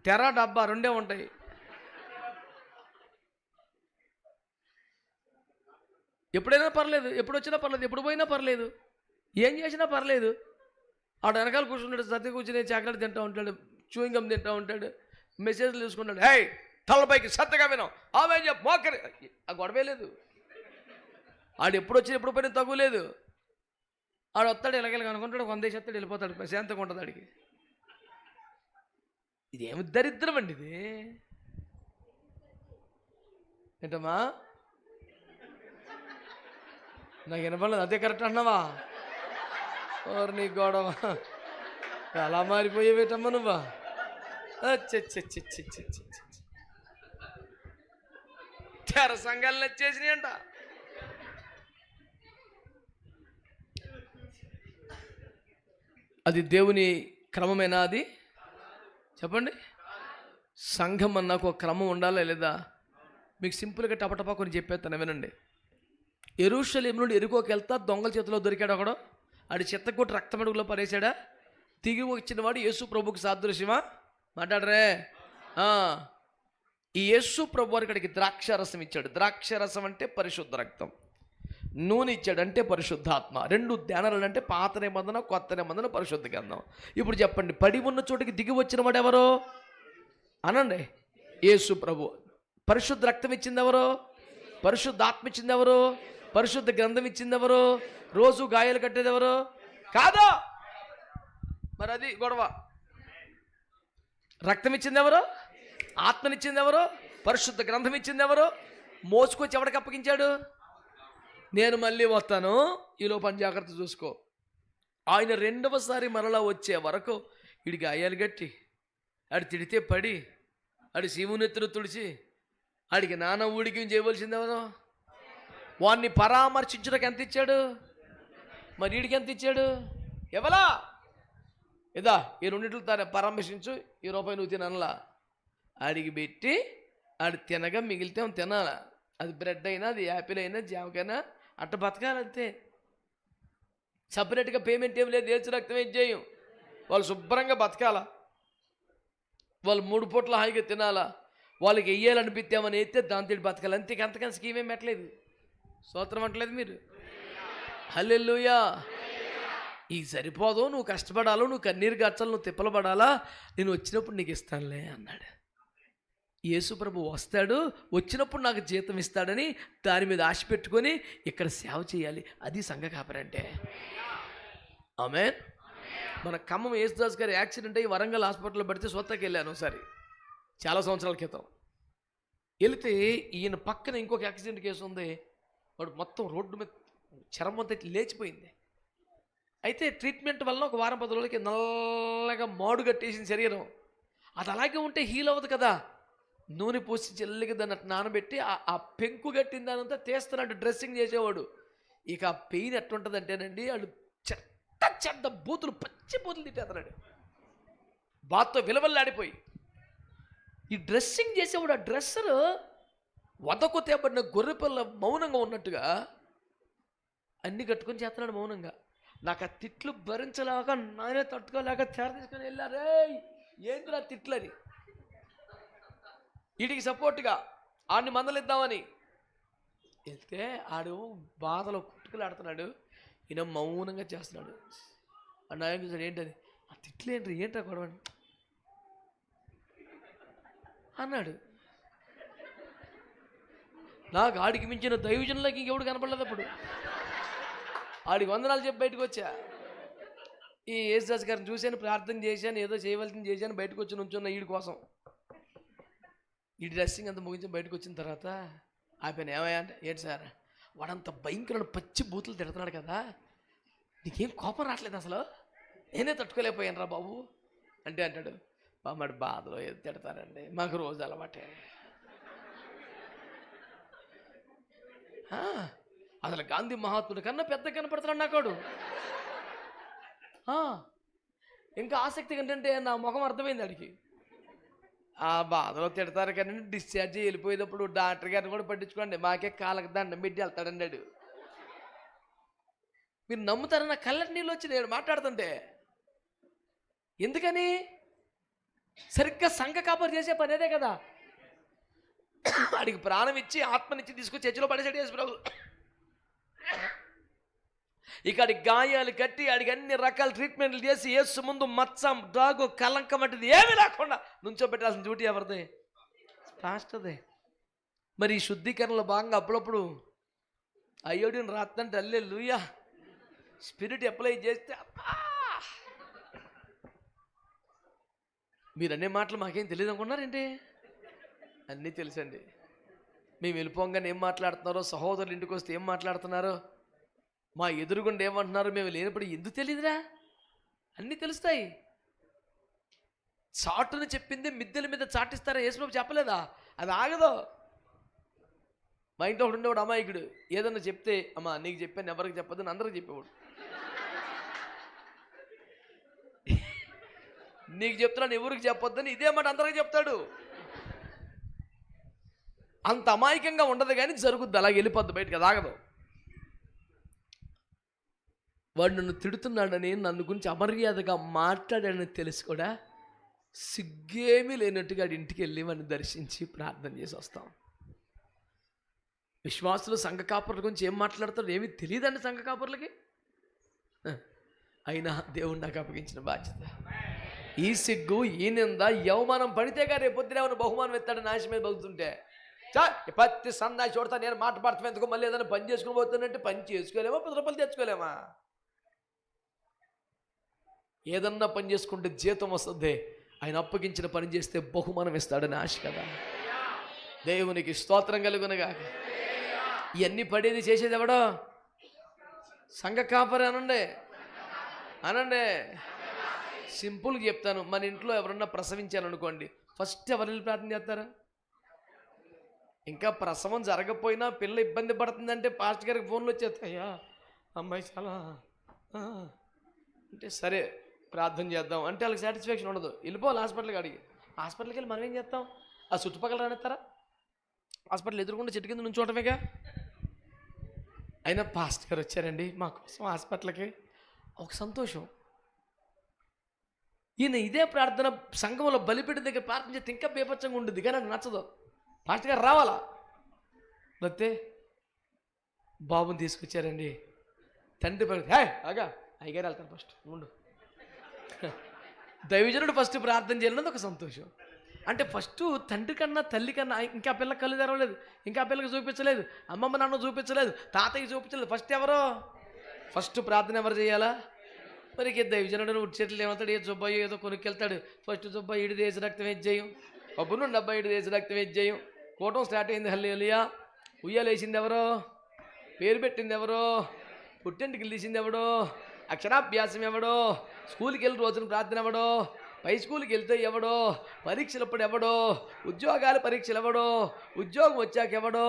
తెర డబ్బా రెండే ఉంటాయి. ఎప్పుడైనా పర్లేదు, ఎప్పుడు వచ్చినా పర్లేదు, ఎప్పుడు పోయినా పర్లేదు, ఏం చేసినా పర్లేదు. ఆడ వెనకాల కూర్చుంటాడు, సత్య కూర్చుని చాక్లెట్ తింటూ ఉంటాడు, చూయింగ్ గమ్ తింటూ ఉంటాడు, మెసేజ్లు తీసుకుంటాడు. హే తలపైకి సత్తగా వినం ఆమె చెప్పు మోకరి, ఆ గొడవే లేదు. ఆడు ఎప్పుడు వచ్చి ఎప్పుడు పోయినా తగ్గులేదు. ఆడు వస్తాడు ఇలాగెళ్ళగా అనుకుంటాడు, వందేసి వస్తాడు, వెళ్ళిపోతాడు, ప్రశాంతంగా ఉంటుంది ఆడికి. ఇదేమి దరిద్రం అండి ఇది. ఏంటమ్మా నాకు వినపడలేదు, అదే కరెక్ట్ అన్నావా? ఓరు నీ గొడవ అలా మారిపోయేవేటమ్మా నువ్వా? తెర సంఘాలు నచ్చేసినాయి అంట. అది దేవుని క్రమమేనా? అది చెప్పండి. సంఘం అన్నాకు ఒక క్రమం ఉండాలా లేదా? మీకు సింపుల్గా టపటపా కొన్ని చెప్పేస్తాను వినండి. యెరూషలేము నుండి యెరికోకి వెళ్తా దొంగల చేతిలో దొరికాడు ఒకడు. ఆడి చెత్తకొట్టి రక్తమడుగులో పడేశాడా? తిరిగి వచ్చిన వాడు యేసు ప్రభుకి సాదృశ్యమా? మాట్లాడరే. ఈ యేసు ప్రభు వారికి ఇక్కడికి ద్రాక్షారసం ఇచ్చాడు. ద్రాక్షారసం అంటే పరిశుద్ధ రక్తం. నూనె ఇచ్చాడు అంటే పరిశుద్ధాత్మ. రెండు ధ్యానాలు అంటే పాత నిబంధన కొత్త నిబంధన పరిశుద్ధ గ్రంథం. ఇప్పుడు చెప్పండి, పడి ఉన్న చోటికి దిగి వచ్చిన వాడు ఎవరో అనండి? యేసు ప్రభు. పరిశుద్ధ రక్తం ఇచ్చింది ఎవరో? పరిశుద్ధ ఆత్మ ఇచ్చింది ఎవరు? పరిశుద్ధ గ్రంథం ఇచ్చింది ఎవరు? రోజు గాయాలు కట్టేది ఎవరు? కాదా? మరి అది గొడవ. రక్తం ఇచ్చింది ఎవరు? ఆత్మనిచ్చింది ఎవరు? పరిశుద్ధ గ్రంథం ఇచ్చింది ఎవరు? మోసుకొచ్చి ఎవడికి అప్పగించాడు? నేను మళ్ళీ వస్తాను, ఈలో పని జాగ్రత్త చూసుకో. ఆయన రెండవసారి మరలా వచ్చే వరకు వీడికి గాయాలు కట్టి, ఆడు తిడితే పడి, ఆడి శివునెత్తులు తుడిచి, ఆడికి నాన్న ఊడికి చేయవలసింది ఎవరు? వాడిని పరామర్శించడానికి ఎంత ఇచ్చాడు? మరి వీడికి ఎంత ఇచ్చాడు? ఎవలా ఇదా ఈ రెండింటితో తాను పరామర్శించు, ఈ రూపాయి నువ్వు తినలా. ఆడికి పెట్టి ఆడు తినగా మిగిలితే తినాలా. అది బ్రెడ్ అయినా, అది యాపిల్ అయినా, జామకైనా అట్ట బతకాలంతే. సపరేట్గా పేమెంట్ ఏం లేదు, ఏసు రక్తం ఏం చేయం. వాళ్ళు శుభ్రంగా బతకాలా, వాళ్ళు 3 పూట్ల హాయిగా తినాలా, వాళ్ళకి వెయ్యాలనిపిస్తామని అయితే దాంతో బతకాలి. అంతే, అంతకని స్కీమ్ ఏం పెట్టలేదు. స్తోత్రం అంటలేదు మీరు? హల్లెలూయా. ఈ సరిపోదు, నువ్వు కష్టపడాలో, నువ్వు కన్నీరు గచ్చాలి, నువ్వు తిప్పలు పడాలా, నేను వచ్చినప్పుడు నీకు ఇస్తానులే అన్నాడు. యేసు ప్రభు వస్తాడు, వచ్చినప్పుడు నాకు జీతం ఇస్తాడని దాని మీద ఆశ పెట్టుకొని ఇక్కడ సేవ చేయాలి. అది సంఘ కాపరంటే. ఆమేన్. మన ఖమ్మం యేసుదాస్ గారి యాక్సిడెంట్ అయ్యి వరంగల్ హాస్పిటల్లో పడితే సొత్తకి వెళ్ళాను ఒకసారి, చాలా సంవత్సరాల క్రితం. వెళితే ఈయన పక్కన ఇంకొక యాక్సిడెంట్ కేసు ఉంది. వాడు మొత్తం రోడ్డు మీద చర్మం అంతా లేచిపోయింది. అయితే ట్రీట్మెంట్ వల్ల ఒక వారం 10 రోజులకి నల్లగా మాడు కట్టేసిన శరీరం. అది అలాగే ఉంటే హీల్ అవ్వదు కదా. నూనె పోసి చెల్లిగా దాన్ని నానబెట్టి ఆ పెంకు కట్టిన దానంతా తీస్తున్నాడు డ్రెస్సింగ్ చేసేవాడు. ఇక ఆ పెయిన్ ఎట్లుంటుంది అంటేనండి, వాడు చెడ్డ బూతులు, పచ్చి బూతులు తిట్టేస్తున్నాడు బాత్తో విలవల్లాడిపోయి. ఈ డ్రెస్సింగ్ చేసేవాడు, ఆ డ్రెస్సర్ వదకు తేబడిన గొర్రెపిల్ల మౌనంగా ఉన్నట్టుగా అన్ని కట్టుకొని చేస్తున్నాడు మౌనంగా. నాకు ఆ తిట్లు భరించలేక, నానే తట్టుకోలేక తెర తీసుకొని వెళ్ళారే ఏంటి ఆ తిట్లని. వీడికి సపోర్ట్గా ఆడిని మందలిద్దామని వెళ్తే ఆడు బాధలో కుట్టుకులు ఆడుతున్నాడు, ఈయన మౌనంగా చేస్తున్నాడు. ఆ నాయన చూసాడు, ఏంటది ఆ తిట్లు ఏంట్రా గొడవ అన్నాడు. నాకు ఆడికి మించిన దైవజనులకి ఇంకెవడు కనపడలేదు. అప్పుడు ఆడికి వందనాలు చెప్పి బయటకు వచ్చా. ఈ యేసుదాస్ గారిని చూశాను, ప్రార్థన చేశాను, ఏదో చేయవలసింది చేశాను, బయటకు వచ్చి నుంచున్న వీడి కోసం. ఈ డ్రెస్సింగ్ అంతా ముగించి బయటకు వచ్చిన తర్వాత ఆపాను. ఏమయ్యా అంటే, ఏంటి సార్ వాడంత భయంకరమైన పచ్చి బూతులు తిడుతున్నాడు కదా, నీకేం కోపం రావట్లేదు అసలు? నేనే తట్టుకోలేకపోయాను రా బాబు అంటే అంటాడు, బామ్మడి బాధలో ఏది తిడతారండి, మాకు రోజు అలవాటే. అసలు గాంధీ మహాత్ముడు కన్నా పెద్ద కనపడుతున్నాడు నాకోడు. ఇంకా ఆసక్తి ఏంటంటే నా ముఖం అర్థమైంది ఆడికి. ఆ బాధలో తిడతారు కానీ డిశ్చార్జ్ వెళ్ళిపోయేటప్పుడు డాక్టర్ గారిని కూడా పట్టించుకోండి, మాకే కాళ్ళకి దండం పెట్టి వెళ్తాడన్నాడు. మీరు నమ్ముతారా? నా కళ్ళకి నీళ్ళు వచ్చి నేను మాట్లాడుతుంటే. ఎందుకని? సరిగ్గా సంఘ కాపరి చేసే పని అదే కదా. వాడికి ప్రాణం ఇచ్చి ఆత్మనిచ్చి తీసుకొచ్చి చర్చిలో పడేసాడు యేసు ప్రభు. ఇక ఆడికి గాయాలు కట్టి ఆడికి అన్ని రకాల ట్రీట్మెంట్లు చేసి యేసు ముందు మచ్చం డాగు కలంకం వంటిది ఏమీ లేకుండా నుంచోబెట్టాల్సిన డ్యూటీ ఎవరిది? పాస్టర్దే. మరి ఈ శుద్ధీకరణలో భాగంగా అప్పుడప్పుడు అయ్యోడిని రాత్తంటే హల్లెలూయా స్పిరిట్ అప్లై చేస్తే మీరు అనే మాటలు మాకేం తెలియదు అనుకున్నారేంటి? అన్నీ తెలుసండి. మేము వెళ్ళిపోగానే ఏం మాట్లాడుతున్నారో, సహోదరులు ఇంటికి వస్తే ఏం మాట్లాడుతున్నారో, మా ఎదురుగుండా ఏమంటున్నారు, మేము లేనప్పుడు ఎందుకు తెలియదురా? అన్నీ తెలుస్తాయి. చాటును చెప్పింది మిద్దెల మీద చాటిస్తారా? యేసుప్రభు చెప్పలేదా? అది ఆగదు. మా ఇంట్లో ఒకటి ఉండేవాడు అమాయకుడు, ఏదన్నా చెప్తే అమ్మా నీకు చెప్పాను ఎవరికి చెప్పొద్దని అందరికి చెప్పేవాడు. నీకు చెప్తున్నాను ఎవరికి చెప్పొద్దని ఇదే మాట అందరికి చెప్తాడు. అంత అమాయకంగా ఉండదు కానీ జరుగుద్ది, అలా వెళ్ళిపోద్ది బయటకు, అది ఆగదు. వాడు నన్ను తిడుతున్నాడని, నన్ను గురించి అమర్యాదగా మాట్లాడాడని తెలుసు కూడా సిగ్గేమీ లేనట్టుగా ఇంటికి వెళ్ళి వాడిని దర్శించి ప్రార్థన చేసి వస్తాం. విశ్వాసులు సంఘ కాపురుల గురించి ఏం మాట్లాడతారు ఏమీ తెలియదండి సంఘ కాపురులకి. అయినా దేవుడు నాకు అప్పగించిన బాధ్యత. ఈ సిగ్గు, ఈ నింద, ఈ అవమానం పడితే కానీ రేపొద్దున ఏమైనా బహుమానం ఎత్తాడని ఆశ మీద బతుకుతుంటే ప్రతి సన్నాయి చూడతా నేను మాట పడతాం ఎందుకు, మళ్ళీ ఏదైనా పని చేసుకుని పోతున్నట్టు పని చేసుకోలేమా, 10 రూపాయలు తెచ్చుకోలేమా? ఏదన్నా పని చేసుకుంటే జీతం వస్తుంది, ఆయన అప్పగించిన పని చేస్తే బహుమానం ఇస్తాడని ఆశ కదా. దేవునికి స్తోత్రం కలుగునగా. ఇవన్నీ పడేది చేసేది ఎవడో? సంఘ కాపరి అనండి, అనండి. సింపుల్గా చెప్తాను, మన ఇంట్లో ఎవరన్నా ప్రసవించారనుకోండి, ఫస్ట్ ఎవరిని ప్రార్థన చేస్తారా? ఇంకా ప్రసవం జరగకపోయినా పిల్ల ఇబ్బంది పడుతుందంటే పాస్టర్ గారికి ఫోన్లు వచ్చేస్తాయి, అయ్యా అమ్మాయి చాలా అంటే సరే ప్రార్థన చేద్దాం అంటే వాళ్ళకి సాటిస్ఫాక్షన్ ఉండదు, వెళ్ళిపోవాలి హాస్పిటల్కి. అడిగి హాస్పిటల్కి వెళ్ళి మనం ఏం చేస్తాం? ఆ చుట్టుపక్కల రానిస్తారా? హాస్పిటల్ ఎదురుకుండా చెట్టు కింద నుంచోవటమేగా. అయినా పాస్టర్ గారు వచ్చారండి మా కోసం హాస్పిటల్కి, ఒక సంతోషం. ఈయన ఇదే ప్రార్థన సంఘంలో బలిపెట్టిన దగ్గర ప్రార్థన చేస్తే ఇంకా బేపచ్చంగా ఉంటుంది, కానీ నాకు నచ్చదు. పాస్టర్ గారు రావాలా? లేకపోతే బాబుని తీసుకొచ్చారండి, తండ్రి ఆగా అయ్యగారు వెళ్తాను ఫస్ట్ ఉండు. దైవజనుడు ఫస్ట్ ప్రార్థన చేయాలన్నది ఒక సంతోషం. అంటే ఫస్ట్ తండ్రి కన్నా తల్లి కన్నా ఇంకా పిల్ల కళ్ళు తెరవలేదు, ఇంకా పిల్లకి చూపించలేదు, అమ్మమ్మ నాన్న చూపించలేదు, తాతయ్య చూపించలేదు, ఫస్ట్ ఎవరో? ఫస్ట్ ప్రార్థన ఎవరు చేయాలా? మరి దైవజనుడు ఉడ్చెట్లు ఏమవుతాడు, ఏ సుబ్బాయి ఏదో కొనుక్కెళ్తాడు, ఫస్ట్ సుబ్బాయి 7 దేశ రక్తం వేజ్జేయం, అప్పుడు నుండి 7 దేశ రక్తం వేజ్జేయం, కూటం స్టార్ట్ అయింది, హల్లెలూయా. ఉయ్యాలేసింది ఎవరో? పేరు పెట్టింది ఎవరో? పుట్టింటికి తీసింది ఎవడో? అక్షరాభ్యాసం ఎవడో? స్కూల్కి వెళ్ళి రోజున ప్రార్థన ఎవడో? పై స్కూల్కి వెళ్తే ఎవడో? పరీక్షలప్పుడు ఎవడో? ఉద్యోగాల పరీక్షలు ఎవడో? ఉద్యోగం వచ్చాక ఎవడో?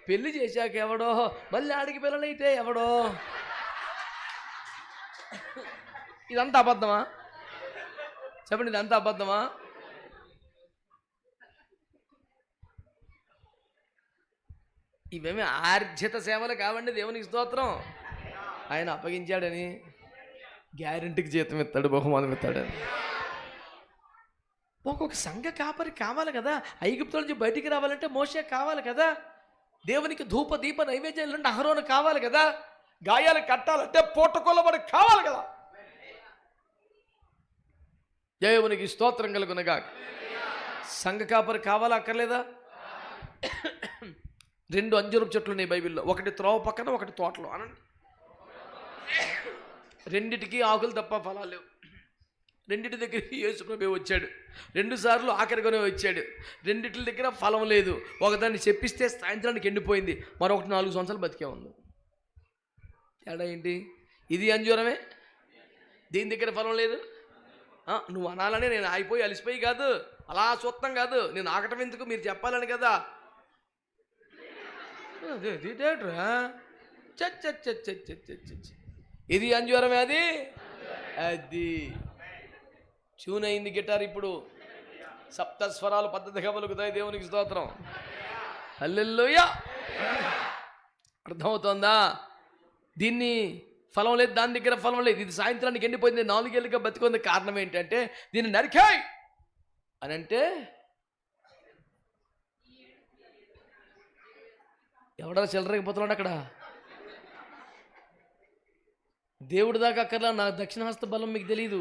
పెళ్లి చేశాక ఎవడో? మళ్ళీ ఆడికి పిల్లలైతే ఎవడో? ఇదంతా అబద్ధమా? చెప్పండి, ఇదంతా అబద్ధమా? ఇవేమి ఆర్జిత సేవలు కావండి. దేవునికి స్తోత్రం. ఆయన అప్పగించాడని గ్యారెంటీకి జీతం ఇస్తాడు, బహుమానం ఇస్తాడని. ఒక్కొక్క సంఘ కాపరి కావాలి కదా. ఐగుప్తుల నుంచి బయటికి రావాలంటే మోషే కావాలి కదా. దేవునికి ధూప దీప నైవేద్యాలు అంటే అహరోను కావాలి కదా. గాయాలు కట్టాలంటే పూటకొల్లబడి కావాలి కదా. దేవునికి స్తోత్రం కలుగునగా. సంఘ కాపరి కావాలా అక్కర్లేదా? 2 అంజూరపు చెట్లు ఉన్నాయి బైబిల్లో, ఒకటి త్రోవ పక్కన, ఒకటి తోటలో. అనండి, రెండిటికి ఆకులు తప్ప ఫలాలు లేవు. రెండిటి దగ్గర యేసు ప్రభువు వచ్చాడు, 2 సార్లు ఆఖరిగానే వచ్చాడు. రెండిటి దగ్గర ఫలం లేదు. ఒకదాన్ని చెప్పిస్తే సాయంత్రానికి ఎండిపోయింది, మరొకటి 4 సంవత్సరాలు బతికే ఉంది. తేడా ఏంటి? ఇది అంజూరమే, దీని దగ్గర ఫలం లేదు. నువ్వు అనాలని నేను ఆగిపోయి అలిసిపోయి కాదు, అలా చూస్తాం కాదు, నేను ఆగటం ఎందుకు మీరు చెప్పాలని కదా. ఇది అంజూరమే, అది అది ట్యూన్ అయింది గిటార్. ఇప్పుడు సప్త స్వరాలు పద్ధతిగా పలుకుతాయి. దేవునికి స్తోత్రం. హల్లెలూయా. అర్థమవుతోందా? దీన్ని ఫలం లేదు, దాని దగ్గర ఫలం లేదు. ఇది సాయంత్రానికి ఎండిపోయింది, 4 ఏళ్ళుగా బతికుంది. కారణం ఏంటంటే దీన్ని నరికాయ్ అని అంటే ఎవడా చిల్లరగిపోతున్నాడు అక్కడ. దేవుడి దాకా అక్కర్లా, నా దక్షిణహస్త బలం మీకు తెలీదు.